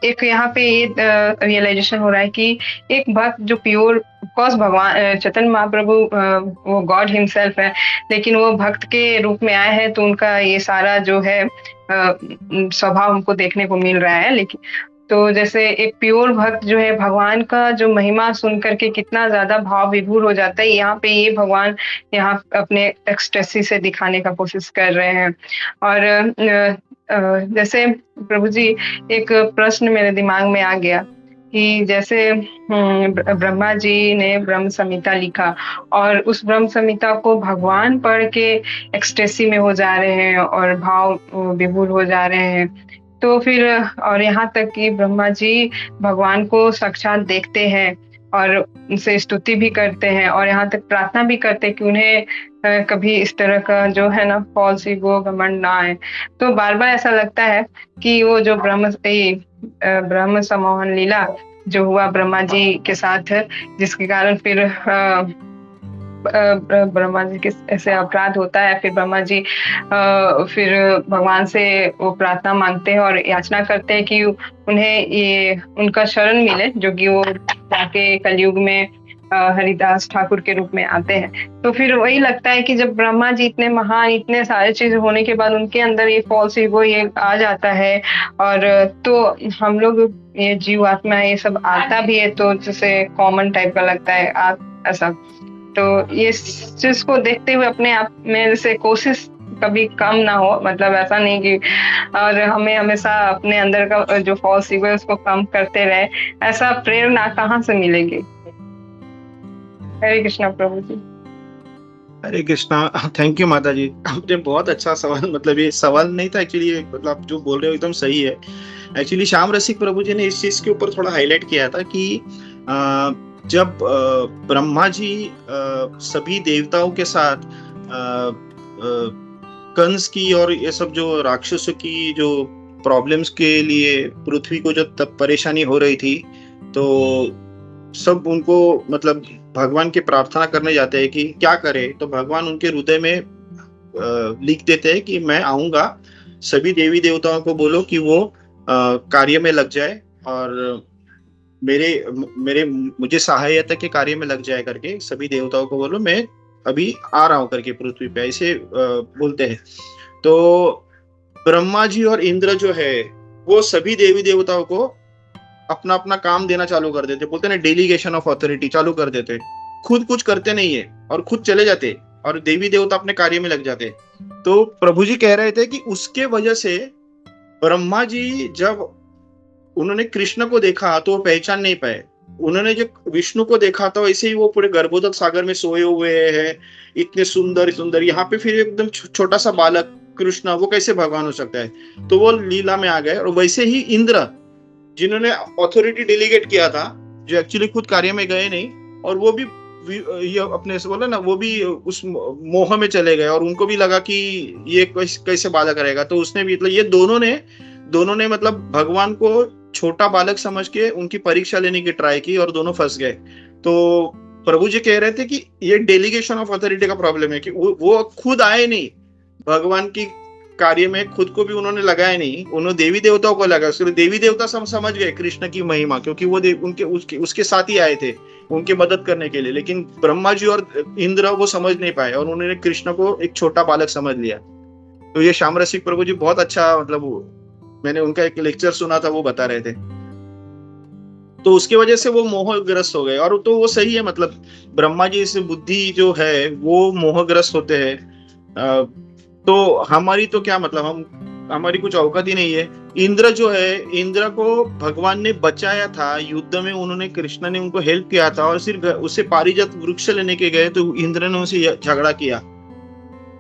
[SPEAKER 5] एक यहाँ पे ये रियलाइजेशन हो रहा है कि एक भक्त जो प्योर, ऑफकोर्स भगवान चैतन्य महाप्रभु वो गॉड हिमसेल्फ है, लेकिन वो भक्त के रूप में आए हैं, तो उनका ये सारा जो है स्वभाव हमको देखने को मिल रहा है। लेकिन तो जैसे एक प्योर भक्त जो है, भगवान का जो महिमा सुन करके कितना ज्यादा भाव विभोर हो जाता है, यहाँ पे ये भगवान यहाँ अपने एक्सटेसी से दिखाने का कोशिश कर रहे हैं। और जैसे प्रभु जी, एक प्रश्न मेरे दिमाग में आ गया कि जैसे ब्रह्मा जी ने ब्रह्म संहिता लिखा, और उस ब्रह्म संहिता को भगवान पढ़ के एक्सटेसी में हो जा रहे हैं और भाव विभोर हो जा रहे हैं, तो फिर और यहाँ तक कि ब्रह्मा जी भगवान को साक्षात देखते हैं और उनसे स्तुति भी करते हैं, और यहाँ तक प्रार्थना भी करते हैं कि उन्हें कभी इस तरह का जो है ना फॉल्स ईगो, घमंड ना आए। तो बार बार ऐसा लगता है कि वो जो ब्रह्म सम्मोहन लीला जो हुआ ब्रह्मा जी के साथ, जिसके कारण फिर ब्रह्मा जी के ऐसे अपराध होता है, फिर ब्रह्मा जी फिर भगवान से वो प्रार्थना मांगते हैं और याचना करते हैं कि उन्हें ये उनका शरण मिले, जो कि वो जाके कलयुग में हरिदास ठाकुर के रूप में आते हैं। तो फिर वही लगता है कि जब ब्रह्मा जी इतने महान, इतने सारे चीज होने के बाद उनके अंदर ये फॉल्स ईगो ये आ जाता है, और तो हम लोग ये जीव आत्मा ये सब आता भी है तो जैसे कॉमन टाइप का लगता है ऐसा। तो ये चीज को देखते हुए अपने आप में जैसे कोशिश कभी कम ना हो, मतलब ऐसा नहीं कि, और हमें हमेशा अपने अंदर का जो फॉल्स ईगो है उसको कम करते रहे, ऐसा प्रेरणा कहाँ से मिलेगी? हरे कृष्णा प्रभु जी।
[SPEAKER 2] हरे कृष्णा। थैंक यू माता जी, आपने बहुत अच्छा सवाल, मतलब ये सवाल नहीं था एक्चुअली, मतलब आप जो बोल रहे हो एकदम सही है। एक्चुअली श्याम रसिक प्रभु जी ने इस चीज के ऊपर थोड़ा हाईलाइट किया था कि जब ब्रह्मा जी सभी देवताओं के साथ कंस की और ये सब जो राक्षसों की जो प्रॉब्लम्स के लिए पृथ्वी को जब तब परेशानी हो रही थी, तो सब उनको मतलब भगवान की प्रार्थना करने जाते हैं कि क्या करे, तो भगवान उनके हृदय में लिख देते हैं कि मैं आऊंगा, सभी देवी देवताओं को बोलो कि वो कार्य में लग जाए और मेरे मेरे मुझे सहायता के कार्य में लग जाए करके सभी देवताओं को बोलो मैं अभी आ रहा हूं करके पृथ्वी पे, ऐसे बोलते हैं। तो ब्रह्मा जी और इंद्र जो है वो सभी देवी देवताओं को अपना अपना काम देना चालू कर देते, बोलते ना डेलीगेशन ऑफ अथॉरिटी चालू कर देते, खुद कुछ करते नहीं है और खुद चले जाते और देवी देवता अपने कार्य में लग जाते। तो प्रभु जी कह रहे थे कि उसके वजह से ब्रह्मा जी जब उन्होंने कृष्ण को देखा तो वो पहचान नहीं पाए, उन्होंने जब विष्णु को देखा तो ऐसे ही वो पूरे गर्भोदक सागर में सोए हुए हैं, इतने सुंदर सुंदर, यहाँ पे फिर एकदम छोटा सा बालक कृष्ण, वो कैसे भगवान हो सकता है, तो वो लीला में आ गए। और वैसे ही इंद्र जिन्होंने अथॉरिटी डेलीगेट किया था, जो एक्चुअली खुद कार्य में गए नहीं, और वो भी ये अपने से बोला ना, वो भी उस मोह में चले गए और उनको भी लगा कि ये कैसे बालक रहेगा, तो उसने भी मतलब ये दोनों ने मतलब भगवान को छोटा बालक समझ के उनकी परीक्षा लेने की ट्राई की और दोनों फंस गए। तो प्रभु जी कह रहे थे कि ये डेलीगेशन ऑफ अथॉरिटी का प्रॉब्लम है कि वो खुद आए नहीं भगवान की कार्य में, खुद को भी उन्होंने लगाया नहीं, उन्होंने देवी देवताओं को लगा। उसके देवी देवता समझ गए कृष्ण की महिमा, क्योंकि वो उसके साथ ही आए थे उनकी मदद करने के लिए, लेकिन ब्रह्मा जी और इंद्र वो समझ नहीं पाए और उन्होंने कृष्ण को एक छोटा बालक समझ लिया। तो ये श्याम रसिक प्रभु जी बहुत अच्छा, मतलब मैंने उनका एक लेक्चर सुना था, वो बता रहे थे। तो उसकी वजह से वो मोहग्रस्त हो गए, और तो वो सही है, मतलब ब्रह्मा जी से बुद्धि जो है वो मोहग्रस्त होते हैं। तो हमारी तो क्या मतलब, हमारी कुछ औकात ही नहीं है। इंद्र जो है, इंद्र को भगवान ने बचाया था युद्ध में, उन्होंने कृष्ण ने उनको हेल्प किया था, और सिर्फ उससे पारिजात वृक्ष लेने के गए तो इंद्र ने उसे झगड़ा किया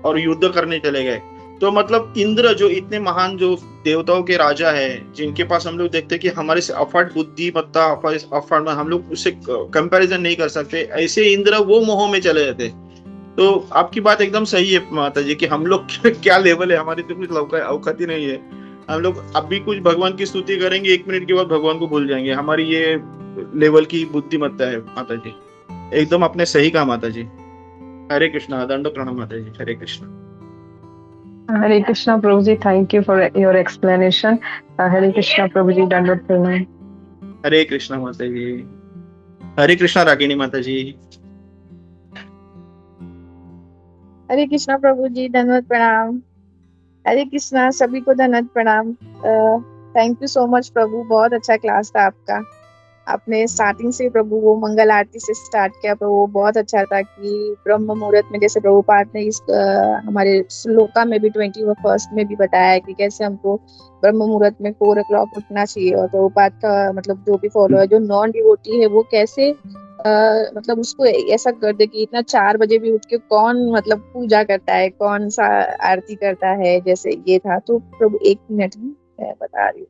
[SPEAKER 2] और युद्ध करने चले गए। तो मतलब इंद्र जो इतने महान जो देवताओं के राजा है, जिनके पास हम लोग देखते हैं कि हमारे से अफाट बुद्धिमत्ता, अफाट हम लोग उससे कंपैरिजन नहीं कर सकते, ऐसे इंद्र वो मोह में चले जाते। तो आपकी बात एकदम सही है माता जी कि हम लोग क्या लेवल है, हमारी तो कुछ औकात ही नहीं है। हम लोग अभी कुछ भगवान की स्तुति करेंगे, 1 मिनट के बाद भगवान को भूल जाएंगे, हमारी ये लेवल की बुद्धिमत्ता है माता जी। एकदम आपने सही कहा माता जी। हरे कृष्णा, दंडो प्रणाम माता जी। हरे कृष्णा।
[SPEAKER 5] हरे कृष्णा प्रभु जी, thank you for your explanation. Hare Krishna प्रभु जी, दंडवत प्रणाम।
[SPEAKER 2] हरे कृष्णा माता जी। हरे कृष्णा रागिनी माता जी।
[SPEAKER 6] हरे कृष्णा प्रभु जी, धन्यवाद प्रणाम। हरे कृष्णा, सभी को धन्यवाद प्रणाम। थैंक यू सो मच प्रभु, बहुत अच्छा क्लास था आपका। आपने स्टार्टिंग से प्रभु वो मंगल आरती से स्टार्ट किया प्रभु, बहुत अच्छा था कि ब्रह्म मुहूर्त में, जैसे प्रभुपाद ने इस हमारे श्लोका में भी 21 में भी बताया है कि कैसे हमको ब्रह्म मुहूर्त में 4 o'clock उठना चाहिए, और प्रभुपाद का मतलब जो भी फॉलो है, जो नॉन डिवोटी है वो कैसे मतलब उसको ऐसा कर दे कि इतना 4 बजे भी उठ के कौन मतलब पूजा करता है, कौन सा आरती करता है, जैसे ये था। तो प्रभु 1 मिनट में मैं बता रही हूँ।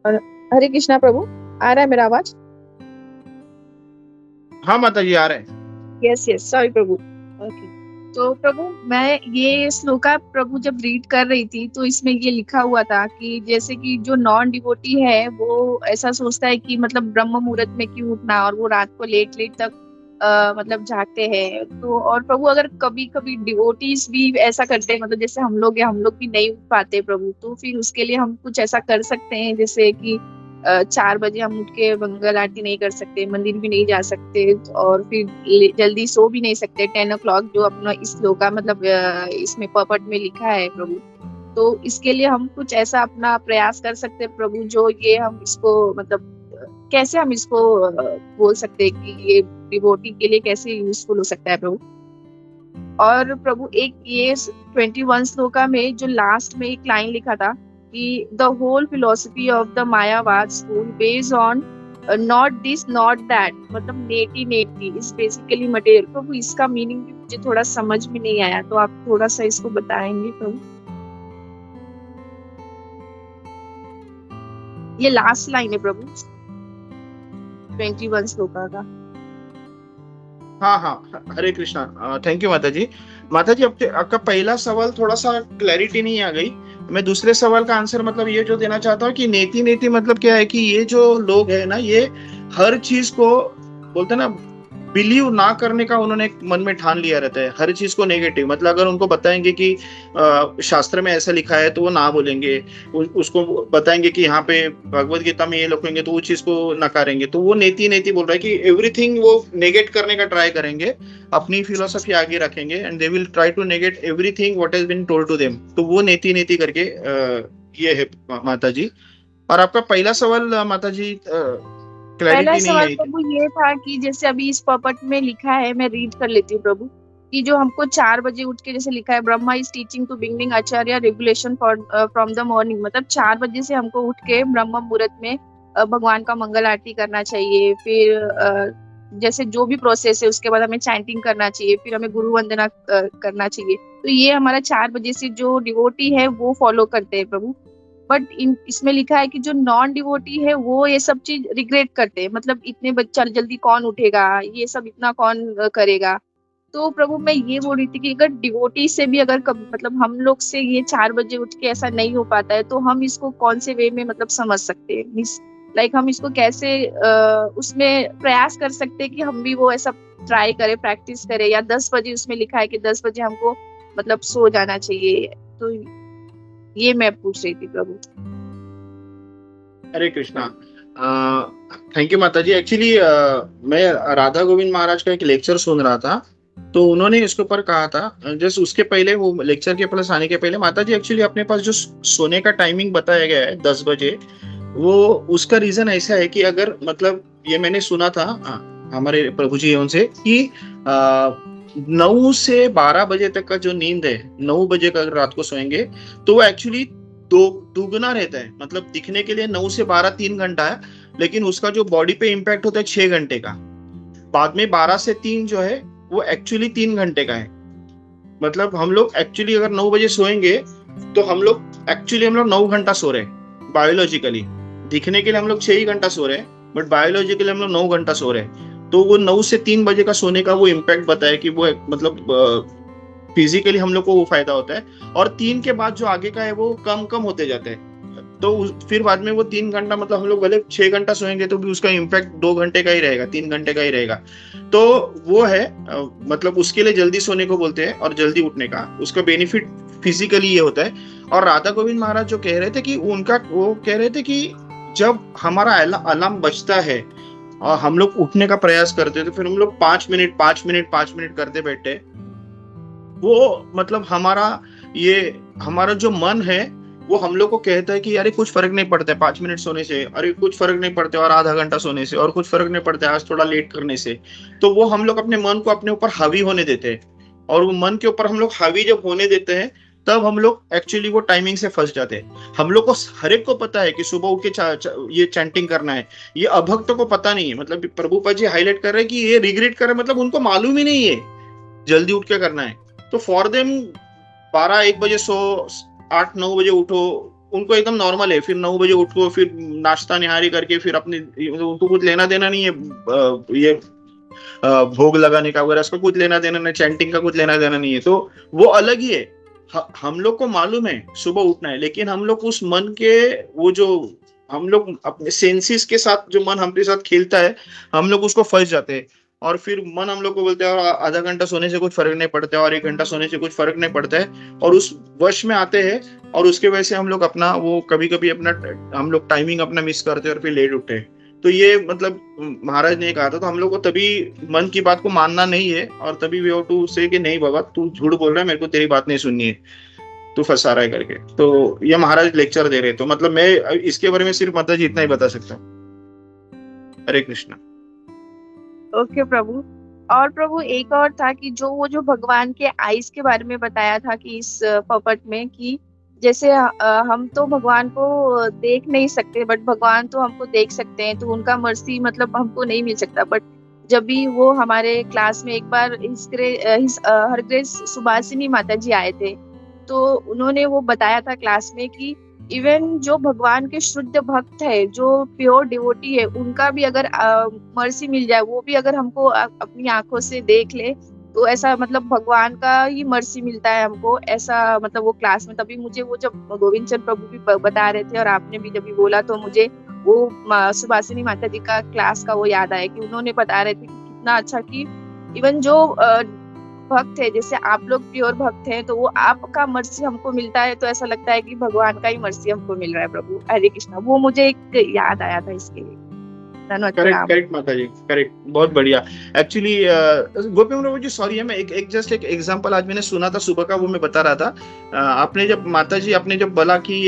[SPEAKER 6] और हरे कृष्णा प्रभु, आ रहा है मेरा आवाज?
[SPEAKER 2] हाँ माता जी, आ रहे हैं।
[SPEAKER 6] यस यस, सॉरी प्रभु। ओके। तो प्रभु मैं ये श्लोका प्रभु जब रीड कर रही थी तो इसमें ये लिखा हुआ था कि जैसे कि जो नॉन डिवोटी है वो ऐसा सोचता है कि मतलब ब्रह्म मुहूर्त में क्यों उठना, और वो रात को लेट लेट तक मतलब जागते हैं। तो और प्रभु अगर कभी कभी डिवोटीज भी ऐसा करते हैं, मतलब जैसे हम लोग या हम लोग भी नहीं उठ पाते प्रभु, तो फिर उसके लिए हम कुछ ऐसा कर सकते हैं जैसे कि 4 बजे हम उठ के मंगल आरती नहीं कर सकते, मंदिर भी नहीं जा सकते, और फिर जल्दी सो भी नहीं सकते 10 o'clock जो अपना इस श्लोका मतलब इसमें पर्पट में लिखा है प्रभु। तो इसके लिए हम कुछ ऐसा अपना प्रयास कर सकते हैं प्रभु, जो ये हम इसको मतलब कैसे हम इसको बोल सकते हैं कि ये डिवोटी के लिए कैसे यूजफुल हो सकता है प्रभु। और प्रभु एक ये 21 श्लोका में जो लास्ट में एक लाइन लिखा था कि the whole philosophy of the Mayavada school based on not this not that, मतलब neti neti is basically material. प्रभु इसका मीनिंग भी मुझे थोड़ा समझ में नहीं आया, तो आप थोड़ा सा इसको बताएंगे प्रभु। ये लास्ट लाइन है प्रभु 21 श्लोका का।
[SPEAKER 2] हाँ हाँ, हरे कृष्णा। थैंक यू माता जी। माता जी आपका पहला सवाल थोड़ा सा क्लैरिटी नहीं आ गई। मैं दूसरे सवाल का आंसर मतलब ये जो देना चाहता हूँ कि नेति नेति मतलब क्या है कि ये जो लोग है ना, ये हर चीज को बोलते ना बिलीव ना करने का उन्होंने मन में ठान लिया रहता है, हर चीज को नेगेटिव। मतलब अगर उनको बताएंगे कि शास्त्र में ऐसा लिखा है तो वो ना बोलेंगे, उसको बताएंगे कि यहाँ पे भगवत गीता में ये लिखेंगे तो वो चीज को नकारेंगे। तो वो नेति नेति बोल रहा है कि एवरीथिंग वो नेगेट करने का ट्राई करेंगे, अपनी फिलोसफी आगे रखेंगे and they will try to negate everything what has been told to them. तो वो नेति नेति करके ये है माता जी। और आपका पहला सवाल माता जी
[SPEAKER 6] पहला
[SPEAKER 2] क्लैरिटी नहीं
[SPEAKER 6] सवाल
[SPEAKER 2] आई।
[SPEAKER 6] प्रभु ये था कि जैसे अभी इस पर्पट में लिखा है, मैं रीड कर लेती हूँ प्रभु, कि जो हमको 4 बजे उठ के जैसे लिखा है Brahma is teaching to beginning acharya regulation for from the morning, मतलब 4 बजे से हमको उठ के ब्रह्म मुहूर्त में भगवान का मंगल आरती करना चाहिए। फिर जैसे जो भी प्रोसेस है उसके बाद हमें चैंटिंग करना चाहिए, फिर हमें गुरु वंदना करना चाहिए। तो ये हमारा 4 बजे से जो डिवोटी है वो फॉलो करते हैं प्रभु। बट इसमें लिखा है कि जो नॉन डिवोटी है वो ये सब चीज रिग्रेट करते हैं, मतलब इतने बच्चा जल्दी कौन उठेगा, ये सब इतना कौन करेगा। तो प्रभु मैं ये बोल रही थी कि अगर डिवोटी से भी अगर मतलब हम लोग से ये 4 बजे उठ के ऐसा नहीं हो पाता है, तो हम इसको कौन से वे में मतलब समझ सकते हैं, मीन्स लाइक हम इसको कैसे उसमें प्रयास कर सकते हैं कि हम भी वो ऐसा ट्राई करें, प्रैक्टिस करें। या 10 बजे उसमें लिखा है कि 10 बजे हमको मतलब सो जाना चाहिए। तो ये मैं पूछ रही थी प्रभु।
[SPEAKER 2] हरे कृष्णा। थैंक यू माता जी। एक्चुअली मैं राधा गोविंद महाराज का एक लेक्चर सुन रहा था, तो उन्होंने इसके ऊपर कहा था जस्ट उसके पहले, वो लेक्चर के प्लस आने के पहले माता जी एक्चुअली अपने पास जो सोने का टाइमिंग बताया गया है 10 बजे, वो उसका रीजन ऐसा है कि अगर मतलब ये मैंने सुना था हमारे प्रभु जी उनसे कि 9 से 12 बजे तक का जो नींद है, 9 बजे का अगर रात को सोएंगे तो वो एक्चुअली दुगना रहता है। मतलब दिखने के लिए 9 से 12 3 घंटा है, लेकिन उसका जो बॉडी पे इम्पैक्ट होता है 6 घंटे का। बाद में 12 से 3 जो है वो एक्चुअली 3 घंटे का है। मतलब हम लोग एक्चुअली अगर 9 बजे सोएंगे तो हम लोग 9 घंटा सो रहे हैं बायोलॉजिकली। दिखने के लिए हम लोग 6 ही घंटा सो रहे हैं, बट बायोलॉजिकली हम लोग 9 घंटा सो रहे हैं। तो वो 9 से 3 बजे का सोने का वो इम्पैक्ट बताया कि वो मतलब फिजिकली हम लोग को वो फायदा होता है। और 3 के बाद जो आगे का है वो कम होते जाते हैं। तो फिर बाद में वो 3 घंटा मतलब हम लोग भले 6 घंटा सोएंगे तो भी उसका इम्पैक्ट 2 घंटे का ही रहेगा, 3 घंटे का ही रहेगा। तो वो है मतलब उसके लिए जल्दी सोने को बोलते हैं और जल्दी उठने का उसका बेनिफिट फिजिकली ये होता है। और राधा गोविंद महाराज जो कह रहे थे कि वो कह रहे थे कि जब हमारा अलार्म बजता है और हम लोग उठने का प्रयास करते हैं तो फिर हम लोग 5 मिनट करते बैठे, वो मतलब हमारा जो मन है वो हम लोग को कहता है कि अरे कुछ फर्क नहीं पड़ता है 5 मिनट सोने से, अरे कुछ फर्क नहीं पड़ता और आधा घंटा सोने से, और कुछ फर्क नहीं पड़ता है आज थोड़ा लेट करने से। तो वो हम लोग अपने मन को अपने ऊपर हावी होने देते हैं, और वो मन के ऊपर हम लोग हावी जब होने देते हैं तब हम लोग एक्चुअली वो टाइमिंग से फंस जाते हैं। हम लोग को हर एक को पता है कि सुबह उठ के ये चैंटिंग करना है, ये अभक्तों को पता नहीं है। मतलब प्रभुपाद जी हाईलाइट कर रहे हैं कि ये रिग्रेट कर रहे हैं, मतलब उनको मालूम ही नहीं है जल्दी उठ के करना है। तो फॉर देम 12-1 बजे सो, 8-9 बजे उठो, उनको एकदम नॉर्मल है। फिर 9 बजे उठो, फिर नाश्ता निहारी करके फिर अपने, उनको कुछ लेना देना नहीं है ये भोग लगाने का वगैरह, उसका कुछ लेना देना नहीं, चैंटिंग का कुछ लेना देना नहीं है, तो वो अलग ही है। हम लोग को मालूम है सुबह उठना है, लेकिन हम लोग उस मन के, वो जो हम लोग अपने सेंसेस के साथ जो मन हमारे साथ खेलता है, हम लोग उसको फंस जाते हैं। और फिर मन हम लोग को बोलते हैं और आधा घंटा सोने से कुछ फर्क नहीं पड़ता है, और 1 घंटा सोने से कुछ फर्क नहीं पड़ता है, और उस वश में आते हैं, और उसके वजह से हम लोग अपना वो कभी कभी अपना हम लोग टाइमिंग अपना मिस करते हैं और फिर लेट उठते हैं। तो ये मतलब महाराज ने कहा था, तो हम लोग को तभी मन की बात को मानना नहीं है, और तभी वी हैव टू से कि नहीं बाबा तू झूठ बोल रहा है, मेरे को तेरी बात नहीं सुननी है, तू फंसा रहा है करके। तो ये महाराज लेक्चर दे रहे, तो मतलब मैं इसके बारे में सिर्फ माता जी इतना ही बता सकता हूँ। हरे कृष्णा।
[SPEAKER 6] ओके प्रभु। और प्रभु एक और था कि जो भगवान के आइस के बारे में बताया था कि इस पपट में, कि जैसे हम तो भगवान को देख नहीं सकते, बट भगवान तो हमको देख सकते हैं, तो उनका मर्सी मतलब हमको नहीं मिल सकता। बट जब भी वो हमारे क्लास में एक बार हर ग्रेस सुभाषिनी माता जी आए थे, तो उन्होंने वो बताया था क्लास में कि इवन जो भगवान के शुद्ध भक्त है, जो प्योर डिवोटी है, उनका भी अगर मर्सी मिल जाए, वो भी अगर हमको अपनी आंखों से देख ले, तो ऐसा मतलब भगवान का ही मर्सी मिलता है हमको, ऐसा मतलब वो क्लास में। तभी मुझे वो जब गोविंद चंद प्रभु भी बता रहे थे और आपने भी जब भी बोला, तो मुझे वो सुभाषिनी माता जी का क्लास का वो याद आया कि उन्होंने बता रहे थे कि कितना अच्छा कि इवन जो भक्त है, जैसे आप लोग प्योर भक्त हैं, तो वो आपका मर्सी हमको मिलता है, तो ऐसा लगता है कि भगवान का ही मर्सी हमको मिल रहा है प्रभु। हरे कृष्णा। वो मुझे एक याद आया था, इसके लिए धन्यवाद।
[SPEAKER 2] करेक्ट
[SPEAKER 6] प्रणाम।
[SPEAKER 2] करेक्ट माता जी, करेक्ट, बहुत बढ़िया। एक्चुअली गोपी प्रभु जी सॉरी है, मैं एक जस्ट एक एग्जांपल आज मैंने सुना था सुबह का, वो मैं बता रहा था। आपने जब माता जी आपने जब बोला कि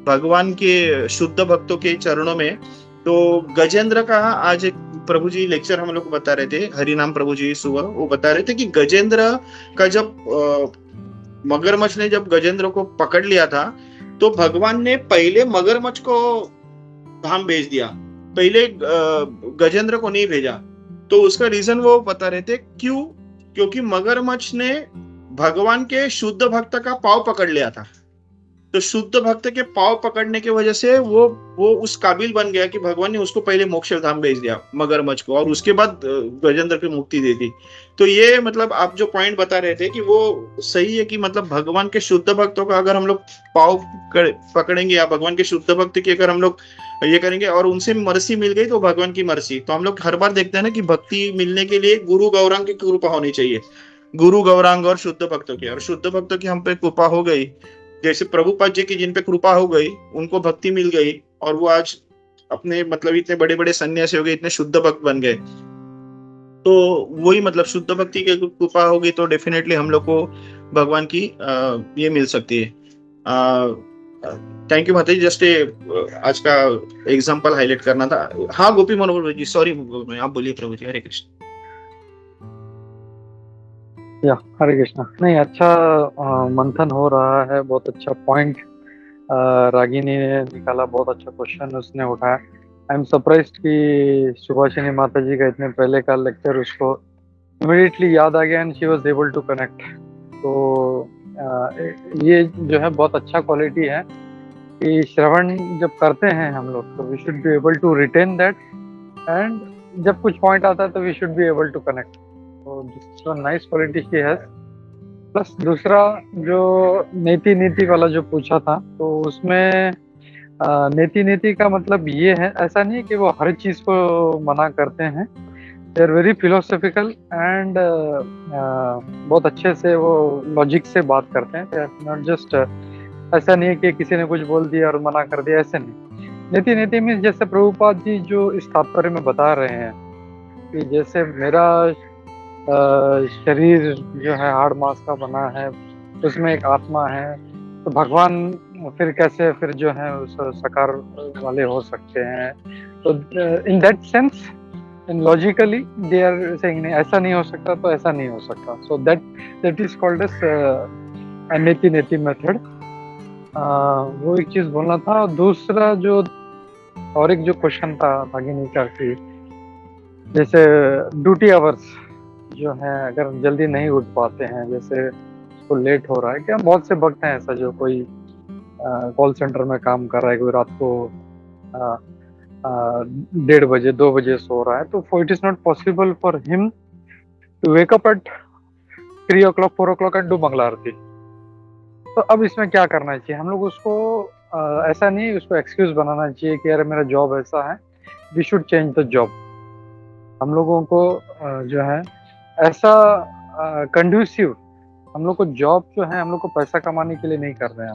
[SPEAKER 2] भगवान के शुद्ध भक्तों के चरणों में, तो गजेंद्र का आज एक प्रभु जी लेक्चर हम लोग को बता रहे थे, हरिनाम प्रभु जी सुबह वो बता रहे थे कि गजेंद्र का जब मगरमच्छ ने जब गजेंद्र को पकड़ लिया था, तो भगवान ने पहले मगरमच्छ को धाम भेज दिया, पहले गजेंद्र को नहीं भेजा। तो उसका रीजन वो बता रहे थे, क्यों? क्योंकि मगरमच्छ ने भगवान के शुद्ध भक्त का पाव पकड़ लिया था, तो शुद्ध भक्त के पाव पकड़ने की वजह से वो उस काबिल बन गया कि भगवान ने उसको पहले मोक्ष धाम भेज दिया मगरमच्छ को, और उसके बाद गजेंद्र की मुक्ति दे दी। तो ये मतलब आप जो पॉइंट बता रहे थे कि वो सही है, कि मतलब भगवान के शुद्ध भक्तों का अगर हम लोग पाव पकड़ेंगे, या भगवान के शुद्ध भक्त की अगर हम लोग ये करेंगे और उनसे मर्सी मिल गई, तो भगवान की मर्सी। तो हम लोग हर बार देखते हैं ना कि भक्ति मिलने के लिए गुरु गौरांग की कृपा होनी चाहिए, गुरु गौरांग और शुद्ध भक्तों की। और शुद्ध भक्तों की हम पे कृपा हो गई, जैसे प्रभुपाद जी की जिन पे कृपा हो गई, उनको भक्ति मिल गई, और वो आज अपने मतलब इतने बड़े बड़े सन्यासी हो गए, इतने शुद्ध भक्त बन गए। तो वही मतलब शुद्ध भक्ति की कृपा होगी, तो डेफिनेटली हम लोग को भगवान की ये मिल सकती है। थैंक यू माता जी, जस्ट आज का एग्जांपल हाईलाइट करना था। हाँ गोपी मनोहर जी, सॉरी आप बोलिए प्रभु जी। हरे कृष्ण।
[SPEAKER 4] या हरे कृष्णा। नहीं, अच्छा मंथन हो रहा है, बहुत अच्छा पॉइंट रागिनी ने निकाला, बहुत अच्छा क्वेश्चन उसने उठाया। आई एम सरप्राइज्ड कि सुभाषिनी माता जी का इतने पहले का लेक्चर उसको इमीडिएटली याद आ गया and she was able to connect. तो ये जो है बहुत अच्छा क्वालिटी है कि श्रवण जब करते हैं हम लोग, तो we should be able to retain that, and जब कुछ पॉइंट आता है तो we should be able to connect. तो नाइस क्वालिटी शी है। प्लस दूसरा जो नीति वाला जो पूछा था, तो उसमें नीति का मतलब ये है, ऐसा नहीं है कि वो हर चीज को मना करते हैं। They are very philosophical and बहुत अच्छे से वो लॉजिक से बात करते हैं। दे आर नॉट जस्ट, ऐसा नहीं है कि किसी ने कुछ बोल दिया और मना कर दिया, ऐसे नहीं। नीति में जैसे प्रभुपाद जी जो इस तात्पर्य में बता रहे हैं कि जैसे मेरा शरीर जो है हाड़ मांस का बना है, उसमें एक आत्मा है, तो भगवान फिर कैसे फिर जो है उस साकार वाले हो सकते हैं। तो in that sense, in logically they are saying नहीं, ऐसा नहीं हो सकता तो ऐसा नहीं हो सकता। So that is called as neti method. वो एक चीज बोलना था। दूसरा जो और एक जो क्वेश्चन था भागिनी का कि जैसे ड्यूटी आवर्स जो है अगर जल्दी नहीं उठ पाते हैं, जैसे उसको लेट हो रहा है, क्या बहुत से भक्त हैं ऐसा जो कोई कॉल सेंटर में काम कर रहा है, कोई रात को 1:30 2 बजे सो रहा है, तो it is not possible for him to wake up at 3 o'clock 4 o'clock and do Mangala Aarti. तो अब इसमें क्या करना चाहिए हम लोग उसको, ऐसा नहीं उसको एक्सक्यूज बनाना चाहिए कि यार मेरा जॉब ऐसा है, we should change the job. हम लोगों को जो है ऐसा कंड्यूसिव, हम लोग को जॉब जो है हम लोग को पैसा कमाने के लिए नहीं कर रहे हैं,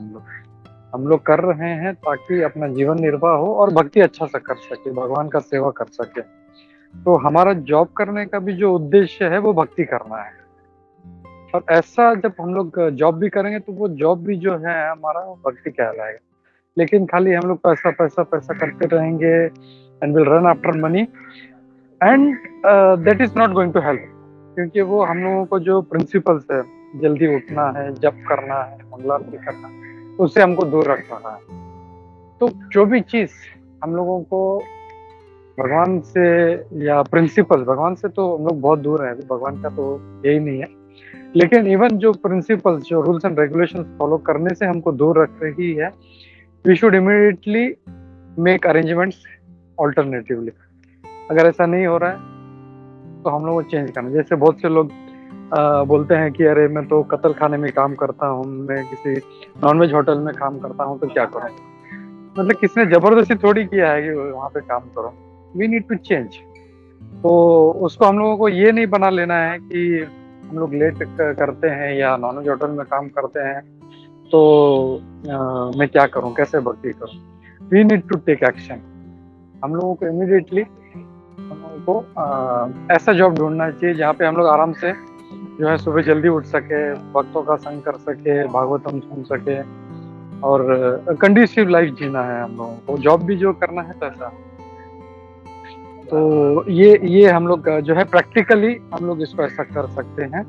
[SPEAKER 4] हम लोग कर रहे हैं ताकि अपना जीवन निर्वाह हो और भक्ति अच्छा से कर सके, भगवान का सेवा कर सके। तो हमारा जॉब करने का भी जो उद्देश्य है वो भक्ति करना है। और ऐसा जब हम लोग जॉब भी करेंगे तो वो जॉब भी जो है हमारा भक्ति कहलाएगा। लेकिन खाली हम लोग पैसा पैसा पैसा करते रहेंगे and will run after money and that is not going to help, क्योंकि वो हम लोगों को जो प्रिंसिपल्स है, जल्दी उठना है, जप करना है, मंगलारती करना है, उससे हमको दूर रख रहा है। तो जो भी चीज हम लोगों को भगवान से या प्रिंसिपल, भगवान से तो हम लोग बहुत दूर हैं, भगवान का तो यही नहीं है, लेकिन इवन जो प्रिंसिपल्स, जो रूल्स एंड रेगुलेशंस फॉलो करने से हमको दूर रख रही है, we should immediately make arrangements alternatively. अगर ऐसा नहीं हो रहा है तो हम लोग को चेंज करना। जैसे बहुत से लोग बोलते हैं कि अरे मैं तो कत्ल खाने में काम करता हूँ, मैं किसी नॉनवेज होटल में काम करता हूँ, तो क्या करूँ? मतलब किसने जबरदस्ती थोड़ी किया है कि वहाँ पे काम करो। We need to change. तो उसको हम लोगों को ये नहीं बना लेना है कि हम लोग लेट करते हैं या नॉनवेज होटल में काम करते हैं तो मैं क्या करूं, कैसे भक्ति करूं। We need to take action. हम लोगों को इमीडिएटली हम लोगों को ऐसा जॉब ढूंढना चाहिए जहाँ पे हम लोग आराम से जो है सुबह जल्दी उठ सके, भक्तों का संग कर सके, भागवतम सुन सके और कंडीसिव लाइफ जीना है हम लोगों को। जॉब भी जो करना है तो ऐसा। तो ये हम लोग जो है प्रैक्टिकली हम लोग इसको ऐसा कर सकते हैं।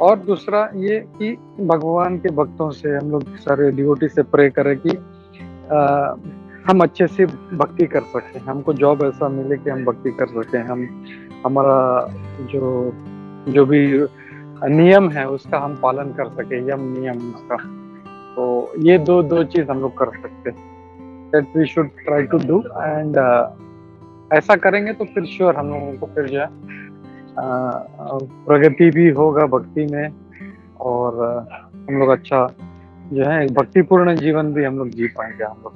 [SPEAKER 4] और दूसरा ये कि भगवान के भक्तों से हम लोग सारे डिवोटी से प्रे करें कि हम अच्छे से भक्ति कर सकें, हमको जॉब ऐसा मिले कि हम भक्ति कर सकें, हम हमारा जो भी नियम है उसका हम पालन कर सकें, यम नियम उसका। तो ये दो चीज हम लोग कर सकते हैं, that we should try to do. And ऐसा करेंगे तो फिर श्योर हम लोगों को फिर जो है प्रगति भी होगा भक्ति में, और हम लोग अच्छा जो है भक्तिपूर्ण जीवन भी हम लोग जी पाएंगे हम लोग।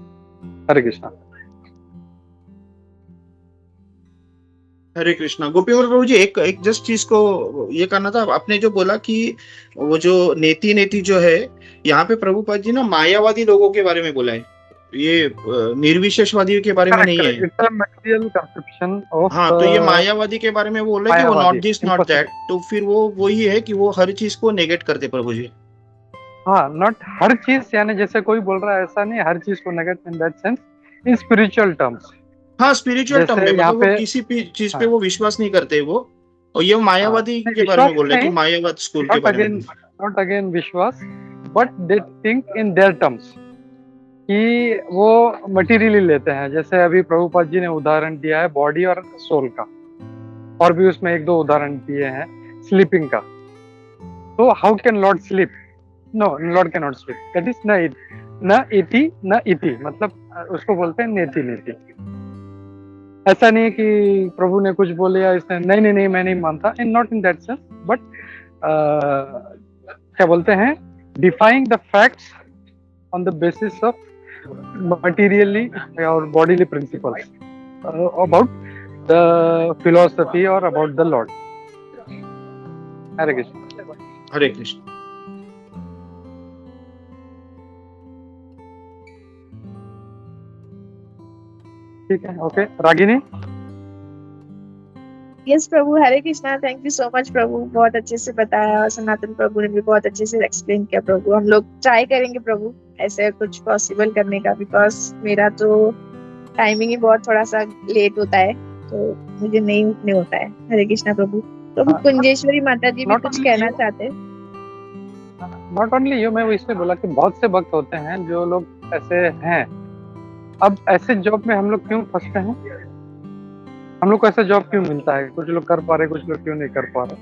[SPEAKER 4] हरे कृष्णा।
[SPEAKER 2] हरे कृष्णा। गोपी और प्रभु जी, एक जस्ट चीज को ये करना था। आपने जो बोला कि वो जो नेति जो है, यहाँ पे प्रभुपाद जी ना मायावादी लोगों के बारे में बोला है, ये निर्विशेषवादी के बारे में नहीं है। हाँ, तो ये मायावादी के बारे में बोल रहे कि वो नॉट दिस नॉट दैट, तो फिर वो वही है कि वो हर चीज को नेगेट करते प्रभु जी।
[SPEAKER 4] हाँ, नॉट हर चीज, यानी जैसे कोई बोल रहा है ऐसा नहीं, हर चीज को negate in that sense, in spiritual terms.
[SPEAKER 2] हाँ, स्पिरिचुअल टर्म में मतलब वो किसी चीज पे वो विश्वास नहीं करते वो, और ये मायावादी के बारे में बोल रहे हैं कि मायावाद स्कूल के बारे में।
[SPEAKER 4] नॉट अगेन विश्वास, but they think in their terms, कि वो मटेरियली लेते हैं। जैसे अभी प्रभुपाद जी ने उदाहरण दिया है बॉडी और सोल का, और भी उसमें 1-2 उदाहरण दिए हैं स्लीपिंग का। तो how can Lord sleep? No, Lord can not sleep. That is न इति, मतलब उसको बोलते हैं नेति नेति। ऐसा नहीं है कि प्रभु ने कुछ बोले या इसने नहीं मैं नहीं मानता, in not in that sense, but क्या बोलते हैं, defying the facts on the basis of materially or bodily principles about the philosophy or about the Lord. Hare Krishna.
[SPEAKER 2] Hare Krishna.
[SPEAKER 4] ठीक है, ओके। रागिनी।
[SPEAKER 6] यस प्रभु, Hare Krishna. Thank you so much प्रभु, बहुत अच्छे से बताया, और सनातन प्रभु ने भी बहुत अच्छे से एक्सप्लेन किया प्रभु। हम लोग ट्राई करेंगे प्रभु ऐसे कुछ पॉसिबल करने का, बिकॉज मेरा तो टाइमिंग ही बहुत थोड़ा सा लेट होता है, तो मुझे नहीं उठने होता है। हरे कृष्णा प्रभु। प्रभु कुंजेश्वरी माता जी भी कुछ कहना चाहते हैं।
[SPEAKER 4] नॉट ओनली यू, मैं इसलिए बोला कि बहुत से भक्त होते हैं जो लोग ऐसे हैं। अब ऐसे जॉब में हम लोग क्यों फंसते हैं, हम लोग को ऐसा जॉब क्यों मिलता है? कुछ लोग कर पा रहे, कुछ लोग क्यों नहीं कर पा रहे?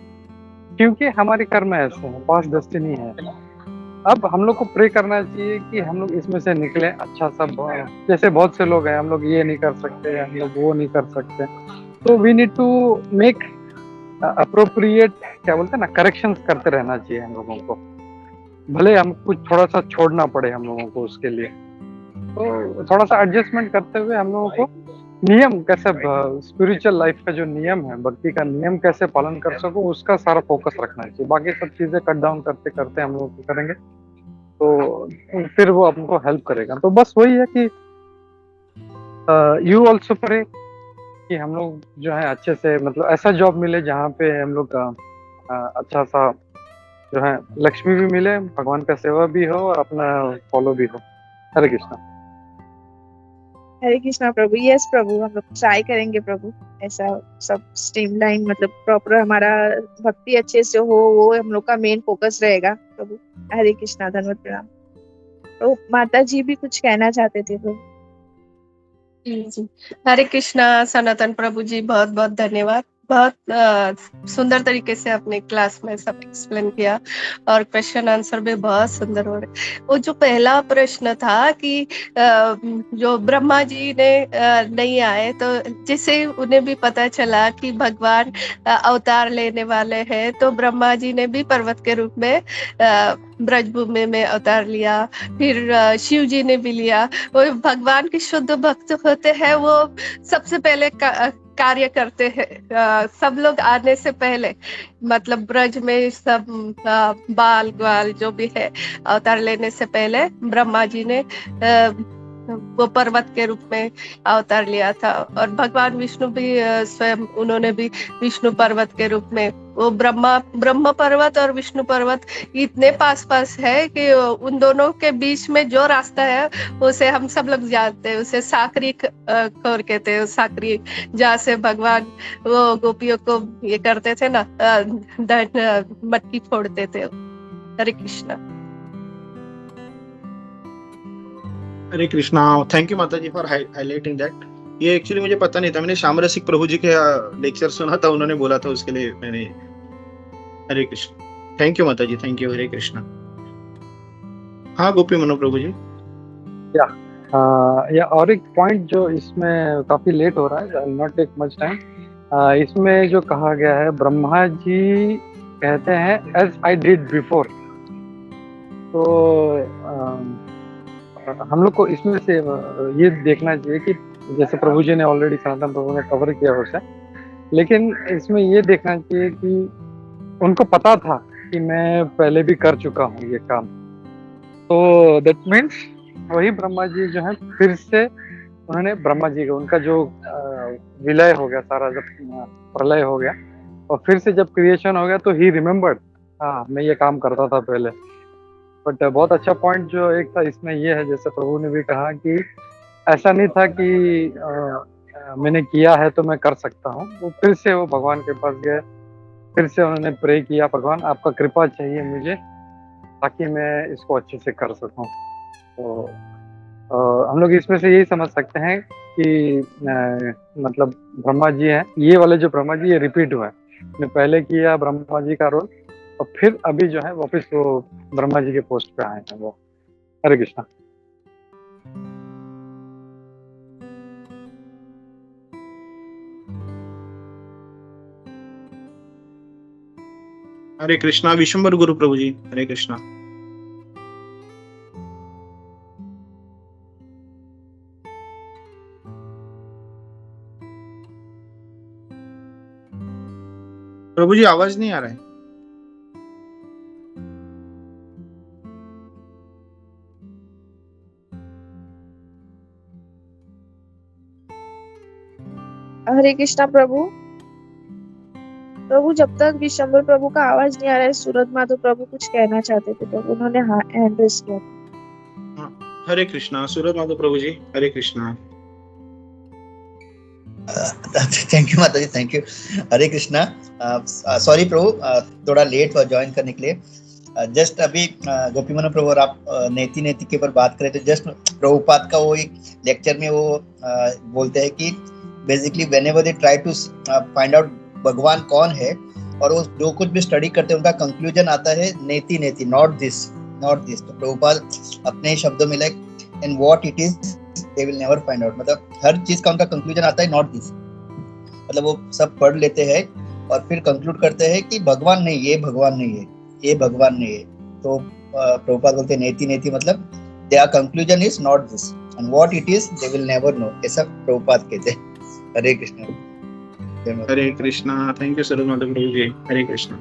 [SPEAKER 4] क्योंकि हमारे कर्म ऐसे हैं, पास्ट डेस्टिनी है। अब हम लोग को प्रे करना चाहिए कि हम लोग इसमें से निकले अच्छा सा। जैसे बहुत से लोग हैं, हम लोग ये नहीं कर सकते, हम लोग वो नहीं कर सकते, तो we need to make appropriate, क्या बोलते हैं ना, करेक्शंस करते रहना चाहिए हम लोगों को, भले हम कुछ थोड़ा सा छोड़ना पड़े हम लोगों को उसके लिए। तो थोड़ा सा एडजस्टमेंट करते हुए हम लोगों को नियम कैसे, स्पिरिचुअल लाइफ का जो नियम है, भक्ति का नियम कैसे पालन कर सको, उसका सारा फोकस रखना चाहिए। बाकी सब चीजें कट डाउन करते करते हम लोग करेंगे तो फिर वो हमको हेल्प करेगा। तो बस वही है कि यू ऑल्सो प्रे कि हम लोग जो है अच्छे से, मतलब ऐसा जॉब मिले जहाँ पे हम लोग का अच्छा सा जो है लक्ष्मी भी मिले, भगवान का सेवा भी हो और अपना फॉलो भी हो। हरे कृष्णा
[SPEAKER 6] प्रभु। यस प्रभु, हम लोग ट्राई करेंगे प्रभु, ऐसा सब स्ट्रीमलाइन, मतलब प्रॉपर हमारा भक्ति अच्छे से हो, वो हम लोग का मेन फोकस रहेगा प्रभु। हरे कृष्णा, धन्यवाद प्रणाम। तो माता जी भी कुछ कहना चाहते थे प्रभु।
[SPEAKER 7] जी, हरे कृष्णा सनातन प्रभु जी, बहुत बहुत धन्यवाद। बहुत सुंदर तरीके से अपने क्लास में सब एक्सप्लेन किया और क्वेश्चन आंसर भी बहुत सुंदर हो रहे। वो जो पहला प्रश्न था कि जो ब्रह्मा जी ने नहीं आए, तो जिसे उन्हें भी पता चला कि भगवान अवतार लेने वाले हैं, तो ब्रह्मा जी ने भी पर्वत के रूप में ब्रजभूमि में अवतार लिया, फिर शिव जी ने भी लिया। वो भगवान के शुद्ध भक्त होते हैं, वो सबसे पहले कार्य करते हैं। सब लोग आने से पहले, मतलब ब्रज में सब बाल ग्वाल जो भी है, अवतार लेने से पहले ब्रह्मा जी ने वो पर्वत के रूप में अवतार लिया था। और भगवान विष्णु भी स्वयं, उन्होंने भी विष्णु पर्वत के रूप में, वो ब्रह्म पर्वत और विष्णु पर्वत इतने पास पास है कि उन दोनों के बीच में जो रास्ता है उसे हम सब लोग जानते हैं, उसे साकरी खोर कहते हैं। साकरी, जहाँ से भगवान वो गोपियों को ये करते थे ना, मटकी फोड़ते थे। हरे कृष्णा।
[SPEAKER 2] हरे कृष्णा, थैंक यू माता जी फॉर हाईलाइटिंग दैट। ये एक्चुअली मुझे पता नहीं था, मैंने श्याम रसिक प्रभु जी के लेक्चर सुना था, उन्होंने बोला था, उसके लिए मैंने। हरे कृष्ण, थैंक यू माता जी, थैंक यू। हरे कृष्णा। हाँ गोपी मनो प्रभु जी।
[SPEAKER 4] या और एक पॉइंट जो इसमें काफी लेट हो रहा है, I will not take much time. इसमें जो कहा गया है, ब्रह्मा जी कहते हैं एज आई डिड बिफोर, तो हम लोग को इसमें से ये देखना चाहिए कि जैसे प्रभु जी ने ऑलरेडी, सनातन प्रभु ने कवर किया उसे, लेकिन इसमें ये देखना चाहिए कि उनको पता था कि मैं पहले भी कर चुका हूँ ये काम, तो दैट मीन्स वही ब्रह्मा जी जो है फिर से उन्होंने, ब्रह्मा जी का उनका जो विलय हो गया सारा, जब प्रलय हो गया और फिर से जब क्रिएशन हो गया, तो ही रिमेम्बर्ड, हाँ मैं ये काम करता था पहले। बट बहुत अच्छा पॉइंट जो एक था इसमें ये है, जैसे प्रभु ने भी कहा कि ऐसा नहीं था कि मैंने किया है तो मैं कर सकता हूँ। वो फिर से वो भगवान के पास गए, फिर से उन्होंने प्रे किया, भगवान आपका कृपा चाहिए मुझे ताकि मैं इसको अच्छे से कर सकूं। तो हम लोग इसमें से यही समझ सकते हैं कि मतलब ब्रह्मा जी हैं, ये वाले जो ब्रह्मा जी, ये रिपीट हुआ है, ने पहले किया ब्रह्मा जी का रोल और फिर अभी जो है वापस वो ब्रह्मा जी के पोस्ट पे आए हैं वो। हरे कृष्णा।
[SPEAKER 2] हरे कृष्णा, विशंबर गुरु प्रभु जी। हरे कृष्णा। प्रभु जी आवाज नहीं आ रहा है।
[SPEAKER 6] हरे कृष्णा प्रभु। प्रभु जब तक विशंबर प्रभु का आवाज नहीं आ रहा है, सूरत माधव प्रभु कुछ कहना चाहते थे प्रभु, उन्होंने हैंड रेस किया था।
[SPEAKER 2] हरे कृष्णा, सूरत माधव प्रभु जी। हरे कृष्णा।
[SPEAKER 8] थैंक यू माता जी, thank you. Hare Krishna. Sorry प्रभु, थोड़ा लेट हुआ ज्वाइन करने के लिए। जस्ट अभी गोपी मनो प्रभु और आप नेति के ऊपर बात करें, तो जस्ट प्रभुपाद का वो एक लेक्चर में वो बोलते हैं कि basically whenever they try to find out भगवान कौन है, और वो जो कुछ भी स्टडी करते हैं उनका कंक्लूजन आता है नेति, नॉट दिस, not this. तो प्रभुपाद अपने ही शब्दों में like and what it is they will never find out, मतलब हर चीज का उनका कंक्लूजन आता है not this, मतलब वो सब पढ़ लेते हैं और फिर कंक्लूड करते हैं कि भगवान नहीं, ये भगवान नहीं है, ये भगवान नहीं है। तो प्रभुपाद बोलते हैं नेति नेति, मतलब their conclusion is not this and what it is they will never know, ऐसा प्रभुपाद कहते हैं। हरे कृष्ण।
[SPEAKER 2] हरे कृष्णा। थैंक यू सरोज माता प्रभु जी। हरे कृष्णा।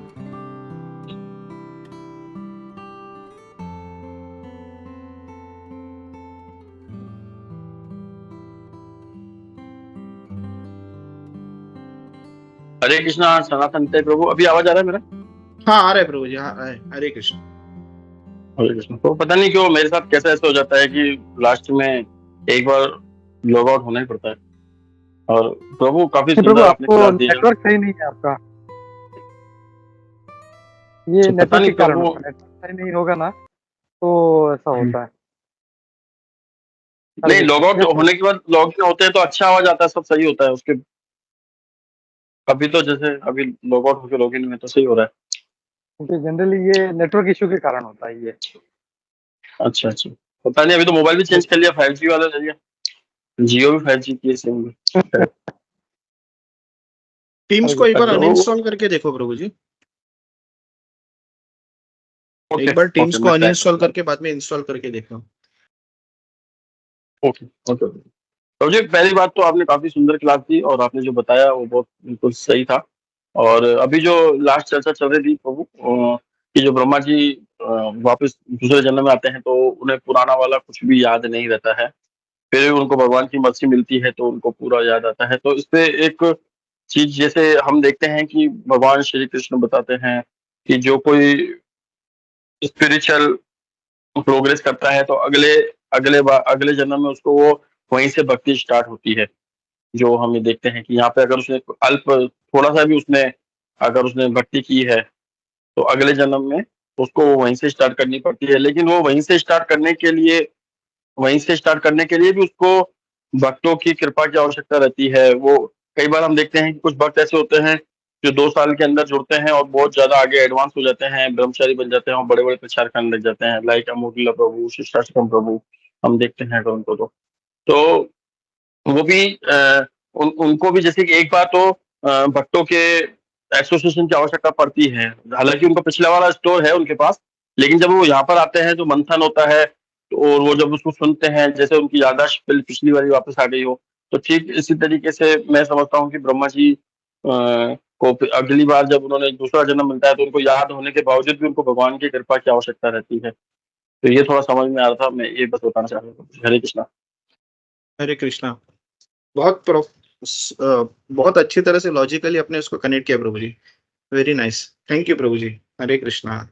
[SPEAKER 9] हरे कृष्णा सनातन ते प्रभु। अभी आवाज आ रहा है मेरा?
[SPEAKER 2] हाँ आ रहा है प्रभु जी, हाँ आ रहा है। हरे कृष्ण।
[SPEAKER 9] हरे कृष्ण। तो पता नहीं क्यों मेरे साथ कैसे ऐसा हो जाता है कि लास्ट में एक बार लॉग आउट होना ही पड़ता है। और प्रभु काफी
[SPEAKER 4] प्रभु
[SPEAKER 9] सुंदर आपने
[SPEAKER 4] आपको
[SPEAKER 9] क्लास दी है।
[SPEAKER 4] नेटवर्क सही नहीं है आपका, ये
[SPEAKER 9] तो पता
[SPEAKER 4] नेटवर्क के
[SPEAKER 9] नहीं
[SPEAKER 4] कारण
[SPEAKER 9] प्रभु।
[SPEAKER 4] होता है, नेटवर्क सही नहीं होगा ना तो ऐसा होता है। हरे
[SPEAKER 9] नहीं, लॉग
[SPEAKER 4] कृष्ण।
[SPEAKER 9] आउट होने के बाद लॉग इन होते हैं तो अच्छा आवाज आता है, सब सही होता है उसके। अभी तो जैसे अभी लॉग आउट होकर लॉग इन में तो सही हो रहा है।
[SPEAKER 4] क्योंकि जनरली ये नेटवर्क इशू के कारण होता है ये।
[SPEAKER 9] अच्छा अच्छा, पता नहीं। अभी तो मोबाइल भी चेंज कर लिया, 5G वाला ले लिया। जियो भी 5G की सिम भी।
[SPEAKER 2] टीम्स को एक बार
[SPEAKER 9] अच्छा, वो
[SPEAKER 2] अनइंस्टॉल करके देखो प्रभु जी।
[SPEAKER 9] ओके
[SPEAKER 2] एक बार टीम्स
[SPEAKER 9] ओके,
[SPEAKER 2] को
[SPEAKER 9] मैं ट्राई
[SPEAKER 2] अनइंस्टॉल
[SPEAKER 9] करूंगा।
[SPEAKER 2] करके बाद में इंस्टॉल करके देखो।
[SPEAKER 9] Okay okay. तो जी पहली बात तो आपने काफी सुंदर क्लास दी और आपने जो बताया वो बहुत बिल्कुल सही था। और अभी जो लास्ट चर्चा चल रही थी प्रभु कि जो ब्रह्मा जी वापस दूसरे जन्म में आते हैं तो उन्हें पुराना वाला कुछ भी याद नहीं रहता है, फिर उनको भगवान की मर्जी मिलती है तो उनको पूरा याद आता है। तो इस पे एक चीज जैसे हम देखते हैं कि भगवान श्री कृष्ण बताते हैं कि जो कोई स्पिरिचुअल प्रोग्रेस करता है तो अगले जन्म में उसको वो वहीं से भक्ति स्टार्ट होती है। जो हम ये देखते हैं कि यहाँ पे अगर उसने अल्प थोड़ा सा भी उसने अगर उसने भक्ति की है तो अगले जन्म में उसको वो वहीं से स्टार्ट करनी पड़ती है। लेकिन वो वहीं से स्टार्ट करने के लिए भी उसको भक्तों की कृपा की आवश्यकता रहती है। वो कई बार हम देखते हैं कि कुछ भक्त ऐसे होते हैं जो 2 साल के अंदर जुड़ते हैं और बहुत ज्यादा आगे एडवांस हो जाते हैं, ब्रह्मचारी बन जाते हैं और बड़े-बड़े प्रचार करने लग जाते हैं, लाइक अमोघिला प्रभु, शिष्टाश्रम प्रभु, हम देखते हैं अगर उनको तो वो भी उनको भी जैसे कि एक बार तो भक्तों के एसोसिएशन की आवश्यकता पड़ती है। हालाँकि उनका पिछला वाला स्टोर है उनके पास, लेकिन जब वो यहाँ पर आते हैं तो मंथन होता है तो और वो जब उसको सुनते हैं जैसे उनकी याददाश्त पिछली वाली वापस आ गई हो। तो ठीक इसी तरीके से मैं समझता हूँ कि ब्रह्मा जी को अगली बार जब उन्होंने दूसरा जन्म मिलता है तो उनको याद होने के बावजूद भी उनको भगवान की कृपा की आवश्यकता रहती है। तो ये थोड़ा समझ में आ रहा था, मैं ये बस बताना चाह रहा था। हरे कृष्णा।
[SPEAKER 2] हरे कृष्णा। बहुत बहुत अच्छी तरह से लॉजिकली अपने उसको कनेक्ट किया प्रभु जी। Very nice. थैंक यू प्रभु जी। हरे कृष्णा।